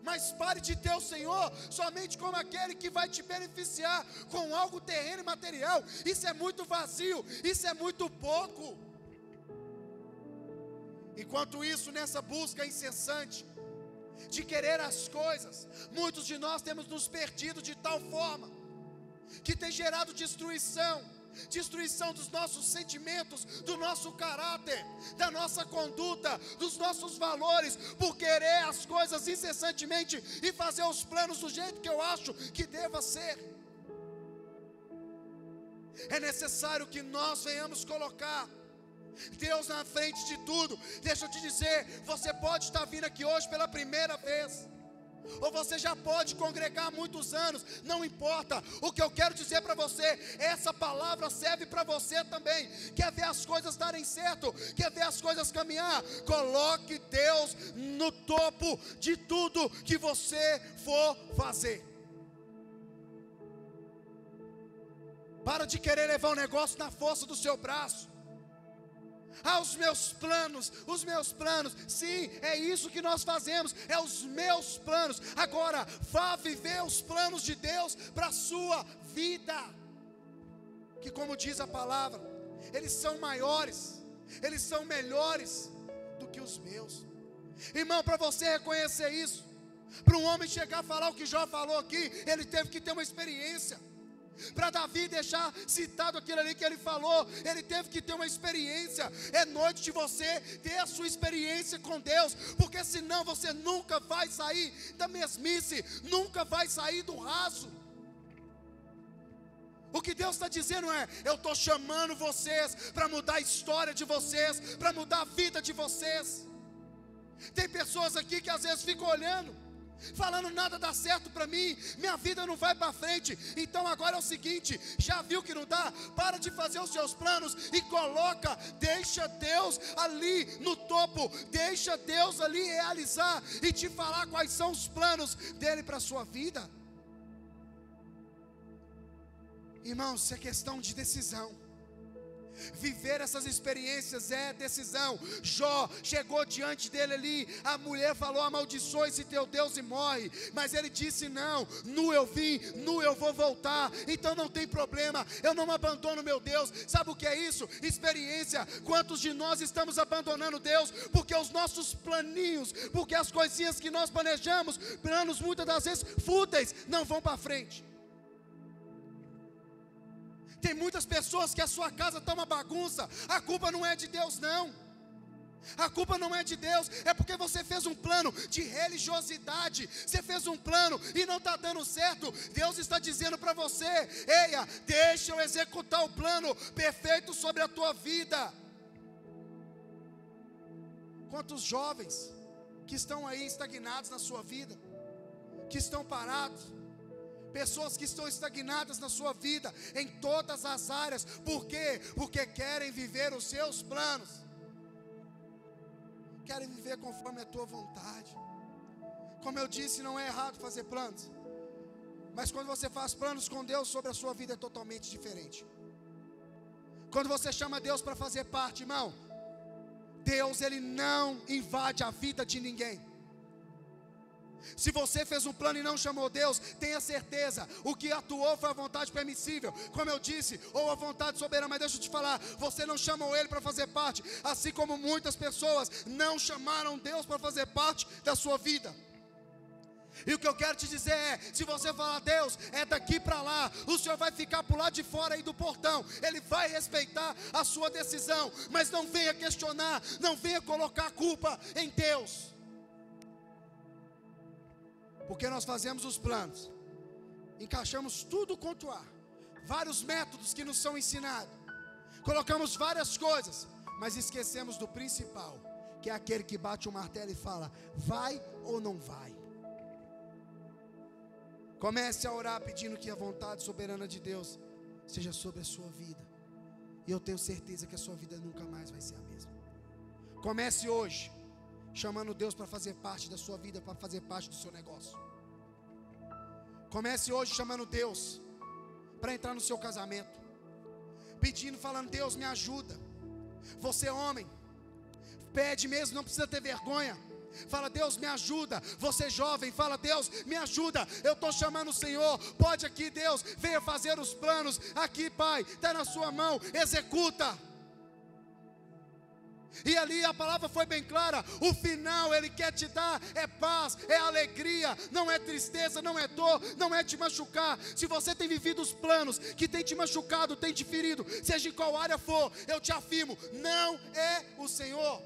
Mas pare de ter o Senhor somente como aquele que vai te beneficiar com algo terreno e material. Isso é muito vazio, isso é muito pouco. Enquanto isso, nessa busca incessante de querer as coisas, muitos de nós temos nos perdido de tal forma que tem gerado destruição dos nossos sentimentos, do nosso caráter, da nossa conduta, dos nossos valores, por querer as coisas incessantemente e fazer os planos do jeito que eu acho que deva ser. É necessário que nós venhamos colocar Deus na frente de tudo. Deixa eu te dizer, você pode estar vindo aqui hoje pela primeira vez, ou você já pode congregar há muitos anos, não importa. O que eu quero dizer para você, essa palavra serve para você também. Quer ver as coisas darem certo? Quer ver as coisas caminhar? Coloque Deus no topo de tudo que você for fazer. Para de querer levar o negócio na força do seu braço. Os meus planos, sim, é isso que nós fazemos, é os meus planos. Agora, vá viver os planos de Deus para a sua vida, que como diz a palavra, eles são maiores, eles são melhores do que os meus. Irmão, para você reconhecer isso, para um homem chegar a falar o que Jó falou aqui, ele teve que ter uma experiência. Para Davi deixar citado aquilo ali que ele falou, ele teve que ter uma experiência. É noite de você ter a sua experiência com Deus, porque senão você nunca vai sair da mesmice, nunca vai sair do raso. O que Deus está dizendo eu estou chamando vocês para mudar a história de vocês, para mudar a vida de vocês. Tem pessoas aqui que às vezes ficam olhando, falando, nada dá certo para mim, minha vida não vai para frente. Então agora é o seguinte, já viu que não dá? Para de fazer os seus planos e deixa Deus ali no topo, deixa Deus ali realizar e te falar quais são os planos dele para a sua vida. Irmãos, isso é questão de decisão. Viver essas experiências é decisão. Jó chegou diante dele ali, a mulher falou, amaldiçoe-se teu Deus e morre, mas ele disse, não, nu eu vim, nu eu vou voltar, então não tem problema, eu não abandono meu Deus. Sabe o que é isso? Experiência. Quantos de nós estamos abandonando Deus, porque os nossos planinhos, porque as coisinhas que nós planejamos, planos muitas das vezes fúteis, não vão para frente. Tem muitas pessoas que a sua casa está uma bagunça. A culpa não é de Deus, não. A culpa não é de Deus, é porque você fez um plano de religiosidade. Você fez um plano e não está dando certo. Deus está dizendo para você, eia, deixa eu executar o plano perfeito sobre a tua vida. Quantos jovens que estão aí estagnados na sua vida, que estão parados, pessoas que estão estagnadas na sua vida, em todas as áreas. Por quê? Porque querem viver os seus planos, querem viver conforme a tua vontade. Como eu disse, não é errado fazer planos, mas quando você faz planos com Deus sobre a sua vida é totalmente diferente. Quando você chama Deus para fazer parte, irmão, Deus, Ele não invade a vida de ninguém. Se você fez um plano e não chamou Deus, tenha certeza, o que atuou foi a vontade permissível, como eu disse, ou a vontade soberana. Mas deixa eu te falar, você não chamou Ele para fazer parte, assim como muitas pessoas não chamaram Deus para fazer parte da sua vida. E o que eu quero te dizer é, se você falar, Deus, é daqui para lá, o Senhor vai ficar por lá de fora aí do portão, Ele vai respeitar a sua decisão, mas não venha questionar, não venha colocar a culpa em Deus, porque nós fazemos os planos, encaixamos tudo quanto há, vários métodos que nos são ensinados, colocamos várias coisas, mas esquecemos do principal, que é aquele que bate o martelo e fala, vai ou não vai? Comece a orar pedindo que a vontade soberana de Deus seja sobre a sua vida, e eu tenho certeza que a sua vida nunca mais vai ser a mesma. Comece hoje chamando Deus para fazer parte da sua vida, para fazer parte do seu negócio. Comece hoje chamando Deus para entrar no seu casamento, pedindo, falando, Deus me ajuda. Você homem, pede mesmo, não precisa ter vergonha. Fala, Deus me ajuda. Você jovem, fala, Deus me ajuda. Eu estou chamando o Senhor. Pode aqui, Deus, venha fazer os planos. Aqui, Pai, está na sua mão, executa. E ali a palavra foi bem clara. O final Ele quer te dar é paz, é alegria, não é tristeza, não é dor, não é te machucar. Se você tem vivido os planos que tem te machucado, tem te ferido, seja em qual área for, eu te afirmo, não é o Senhor.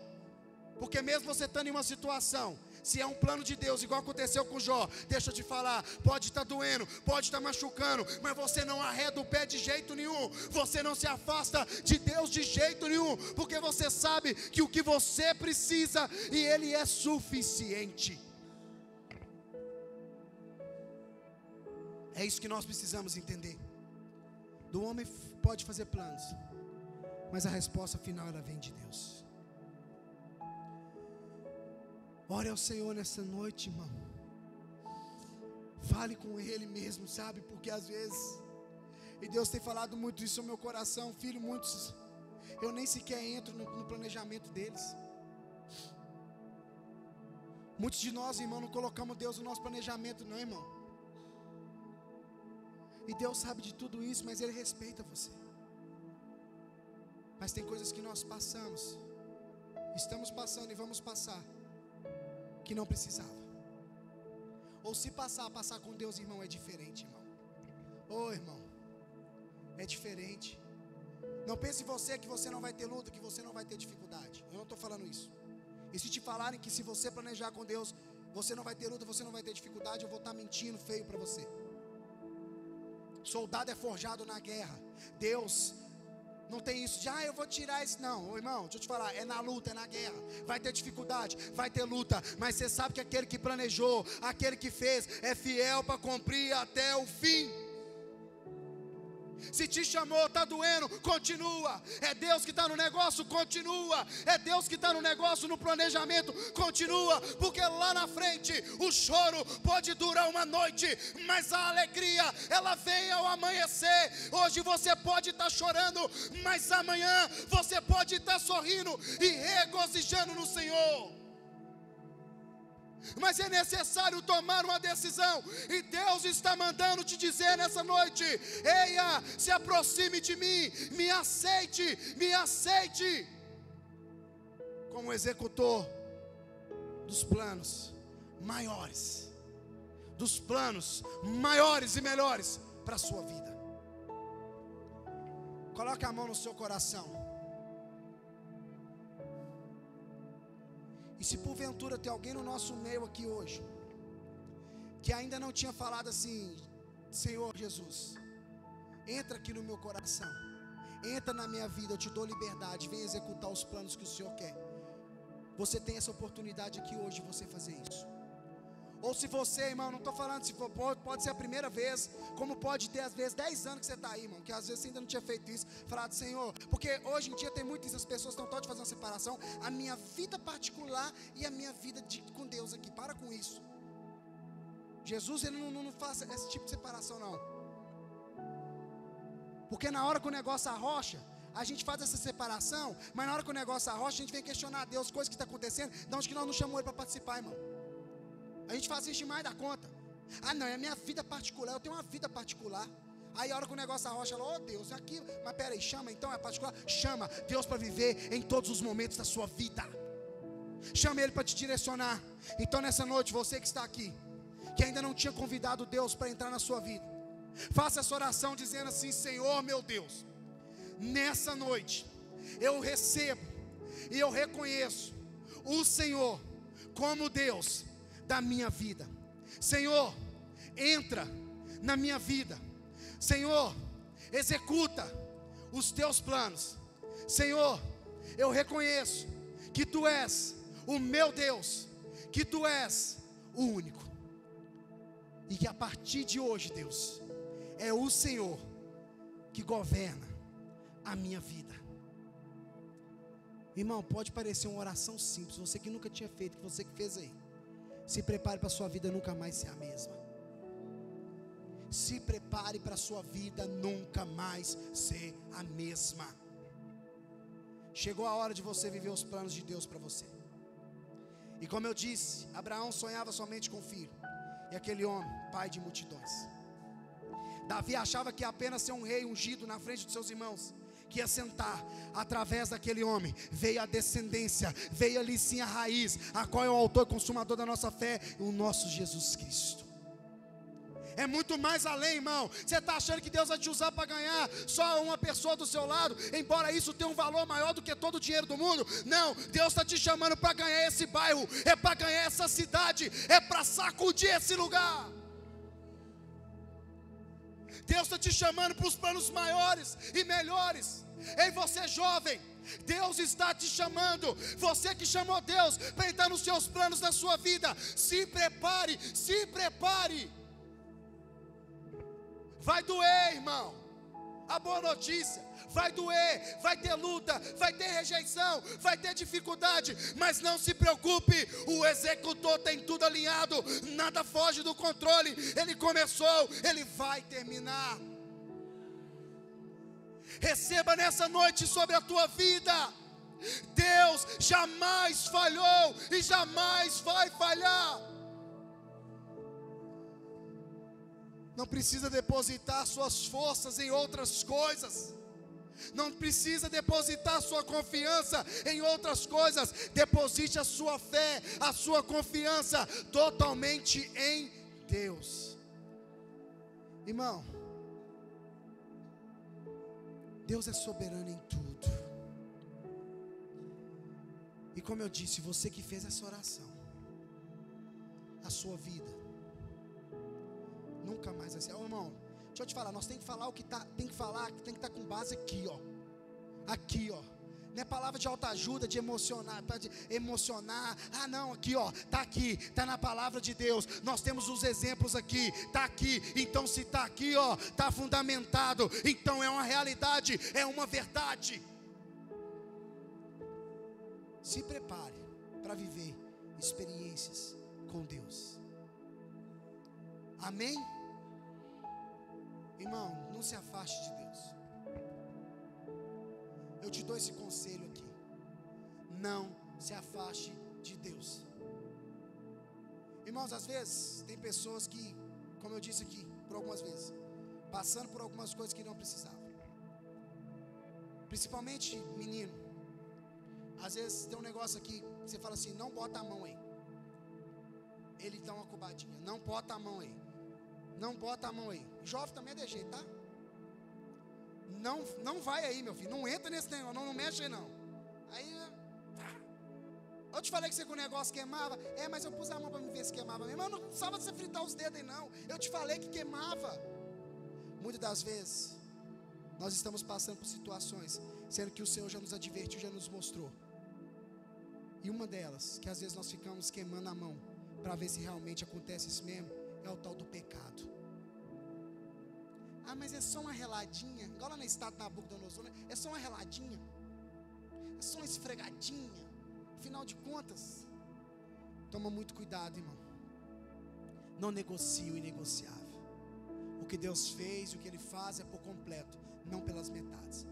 Porque mesmo você estando em uma situação, se é um plano de Deus, igual aconteceu com Jó, deixa eu te falar, pode estar doendo, pode estar machucando, mas você não arreda o pé de jeito nenhum, você não se afasta de Deus de jeito nenhum, porque você sabe que o que você precisa, e Ele é suficiente. É isso que nós precisamos entender. Do homem pode fazer planos, mas a resposta final ela vem de Deus. Ore ao Senhor nessa noite, irmão. Fale com Ele mesmo, sabe? Porque às vezes, e Deus tem falado muito isso no meu coração, filho, muitos, eu nem sequer entro no planejamento deles. Muitos de nós, irmão, não colocamos Deus no nosso planejamento, não, irmão. E Deus sabe de tudo isso, mas Ele respeita você. Mas tem coisas que nós passamos, estamos passando e vamos passar, que não precisava. Ou se passar com Deus, irmão, é diferente, irmão. Ô, irmão, é diferente. Não pense em você que você não vai ter luta, que você não vai ter dificuldade. Eu não estou falando isso. E se te falarem que se você planejar com Deus, você não vai ter luta, você não vai ter dificuldade, eu vou estar mentindo feio para você. Soldado é forjado na guerra. Deus não tem isso de, eu vou tirar esse. Não, irmão, deixa eu te falar, é na luta, é na guerra. Vai ter dificuldade, vai ter luta, mas você sabe que aquele que planejou, aquele que fez, é fiel para cumprir até o fim. Se te chamou, está doendo, continua. É Deus que está no negócio, continua. É Deus que está no negócio, no planejamento, continua. Porque lá na frente o choro pode durar uma noite, mas a alegria, ela vem ao amanhecer. Hoje você pode estar chorando, mas amanhã você pode estar sorrindo e regozijando no Senhor. Mas é necessário tomar uma decisão, e Deus está mandando te dizer nessa noite: eia, se aproxime de mim, me aceite como executor dos planos maiores, e melhores para a sua vida. Coloque a mão no seu coração. E se porventura tem alguém no nosso meio aqui hoje, que ainda não tinha falado assim: Senhor Jesus, entra aqui no meu coração, entra na minha vida, eu te dou liberdade, vem executar os planos que o Senhor quer. você tem essa oportunidade aqui hoje de você fazer isso. Ou se você, irmão, não estou falando se for, pode ser a primeira vez, como pode ter às vezes 10 anos que você está aí, irmão, que às vezes você ainda não tinha feito isso, falado, Senhor, porque hoje em dia tem muitas as pessoas estão todas fazendo uma separação, a minha vida particular e a minha vida com Deus aqui, para com isso. Jesus, ele não faz esse tipo de separação não, porque na hora que o negócio arrocha, a gente faz essa separação, mas na hora que o negócio arrocha, a gente vem questionar a Deus, coisas que estão acontecendo, de onde que nós não chamamos Ele para participar, irmão. A gente faz isso demais da conta. Ah não, é a minha vida particular, eu tenho uma vida particular. Aí a hora que o negócio arrocha, ela, oh Deus, aqui, mas peraí, chama então, é particular. Chama Deus para viver em todos os momentos da sua vida. Chama Ele para te direcionar. Então nessa noite, você que está aqui, que ainda não tinha convidado Deus para entrar na sua vida, faça essa oração dizendo assim, Senhor meu Deus, nessa noite, eu recebo e eu reconheço o Senhor como Deus da minha vida. Senhor, entra na minha vida. Senhor, executa os teus planos. Senhor, eu reconheço que Tu és o meu Deus, que Tu és o único, e que a partir de hoje, Deus, é o Senhor que governa a minha vida. Irmão, pode parecer uma oração simples, você que nunca tinha feito, que você que fez aí, se prepare para a sua vida nunca mais ser a mesma. Se prepare para a sua vida nunca mais ser a mesma. Chegou a hora de você viver os planos de Deus para você. E como eu disse, Abraão sonhava somente com o filho, e aquele homem, pai de multidões. Davi achava que ia apenas ser um rei ungido na frente dos seus irmãos, que ia sentar. Através daquele homem veio a descendência, veio ali sim a raiz, a qual é o autor e consumador da nossa fé, o nosso Jesus Cristo. É muito mais além, irmão. Você está achando que Deus vai te usar para ganhar só uma pessoa do seu lado, embora isso tenha um valor maior do que todo o dinheiro do mundo? Não, Deus está te chamando para ganhar esse bairro, é para ganhar essa cidade, é para sacudir esse lugar. Deus está te chamando para os planos maiores e melhores. Ei, você jovem, Deus está te chamando. Você que chamou Deus para entrar nos seus planos da sua vida, se prepare, se prepare. Vai doer, irmão. A boa notícia, vai doer, vai ter luta, vai ter rejeição, vai ter dificuldade, mas não se preocupe, o executor tem tudo alinhado, nada foge do controle. Ele começou, ele vai terminar. Receba nessa noite sobre a tua vida, Deus jamais falhou e jamais vai falhar. Não precisa depositar suas forças em outras coisas, não precisa depositar sua confiança em outras coisas. Deposite a sua fé, a sua confiança totalmente em Deus. Irmão, Deus é soberano em tudo. E como eu disse, você que fez essa oração, a sua vida nunca mais vai ser. Oh, irmão, deixa eu te falar, nós temos que falar o que tem que falar, que tem que estar com base aqui, ó. Aqui, ó. Não é palavra de autoajuda, de emocionar, de emocionar. Ah, não, aqui, ó, tá na palavra de Deus. Nós temos os exemplos aqui, tá aqui. Então, se tá aqui, ó, tá fundamentado. Então é uma realidade, é uma verdade. Se prepare para viver experiências com Deus. Amém? Irmão, não se afaste de Deus. Eu te dou esse conselho aqui. Não se afaste de Deus. Irmãos, às vezes tem pessoas que, como eu disse aqui, por algumas vezes, passando por algumas coisas que não precisavam. Principalmente menino. Às vezes tem um negócio aqui, você fala assim, não bota a mão aí. Ele dá uma cobadinha, não bota a mão aí. Não bota a mão aí. Jovem também é de jeito, tá? Não vai aí, meu filho. Não entra nesse negócio, não mexe aí não. Aí, eu te falei que você com o negócio queimava. É, mas eu pus a mão para me ver se queimava mesmo. Mas não precisava você fritar os dedos aí não. Eu te falei que queimava. Muitas das vezes nós estamos passando por situações, sendo que o Senhor já nos advertiu, já nos mostrou. E uma delas, que às vezes nós ficamos queimando a mão para ver se realmente acontece isso mesmo, é o tal do pecado. Ah, mas é só uma reladinha, igual lá na estátua da Nabucodonosor, né? É só uma reladinha, é só uma esfregadinha. Afinal de contas, toma muito cuidado, irmão. Não negocie o inegociável. O que Deus fez e o que Ele faz é por completo, não pelas metades.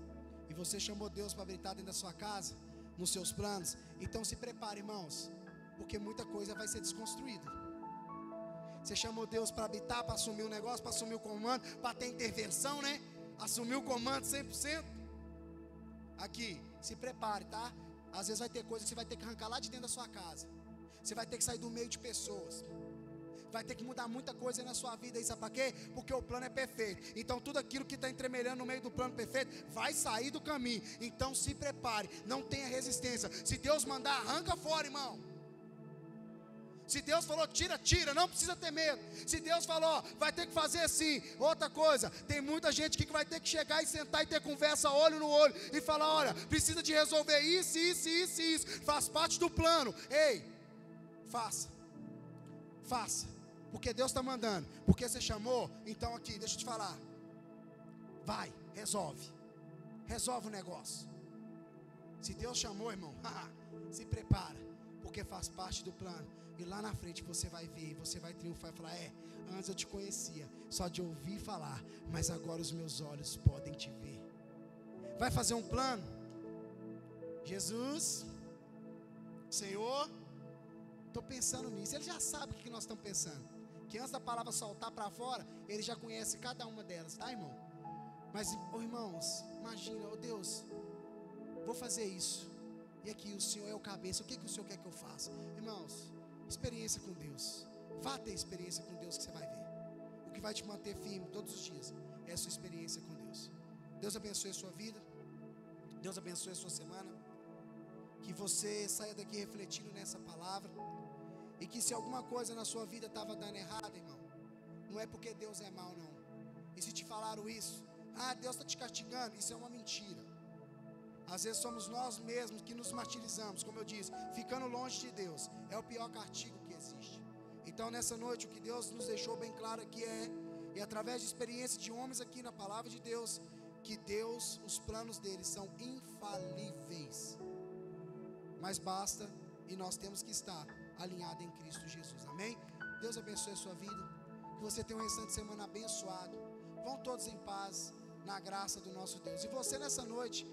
E você chamou Deus para habitar dentro da sua casa, nos seus planos, então se prepare, irmãos, porque muita coisa vai ser desconstruída. Você chamou Deus para habitar, para assumir o negócio, para assumir o comando, para ter intervenção, né? Assumir o comando 100%. Aqui, se prepare, tá? Às vezes vai ter coisa que você vai ter que arrancar lá de dentro da sua casa. Você vai ter que sair do meio de pessoas. Vai ter que mudar muita coisa na sua vida. E sabe para quê? Porque o plano é perfeito. Então tudo aquilo que está entremelhando no meio do plano perfeito vai sair do caminho. Então se prepare, não tenha resistência. Se Deus mandar, arranca fora, irmão. Se Deus falou, tira, tira, não precisa ter medo. Se Deus falou, vai ter que fazer assim. Outra coisa, tem muita gente que vai ter que chegar e sentar e ter conversa olho no olho e falar, olha, precisa de resolver isso, isso, isso, isso. Faz parte do plano. Ei, faça, porque Deus está mandando, porque você chamou. Então aqui, deixa eu te falar, vai, resolve o negócio. Se Deus chamou, irmão, se prepara, porque faz parte do plano. E lá na frente você vai ver, você vai triunfar e falar, antes eu te conhecia, só de ouvir falar, mas agora os meus olhos podem te ver. Vai fazer um plano? Jesus, Senhor, estou pensando nisso. Ele já sabe o que nós estamos pensando, que antes da palavra soltar para fora, Ele já conhece cada uma delas, tá, irmão? Mas, irmãos, imagina, Deus, vou fazer isso, e aqui o Senhor é o cabeça, o que o Senhor quer que eu faça? Irmãos, experiência com Deus, vá ter experiência com Deus que você vai ver. O que vai te manter firme todos os dias é a sua experiência com Deus. Deus abençoe a sua vida, Deus abençoe a sua semana, que você saia daqui refletindo nessa palavra, e que se alguma coisa na sua vida estava dando errado, irmão, não é porque Deus é mau, não. E se te falaram isso, Deus está te castigando, isso é uma mentira. Às vezes somos nós mesmos que nos martirizamos, como eu disse, ficando longe de Deus, é o pior castigo que existe. Então nessa noite, o que Deus nos deixou bem claro aqui e através de experiência de homens aqui na palavra de Deus, que Deus, os planos dele são infalíveis. Mas basta, e nós temos que estar alinhados em Cristo Jesus, amém? Deus abençoe a sua vida, que você tenha um restante de semana abençoado. Vão todos em paz, na graça do nosso Deus. E você nessa noite,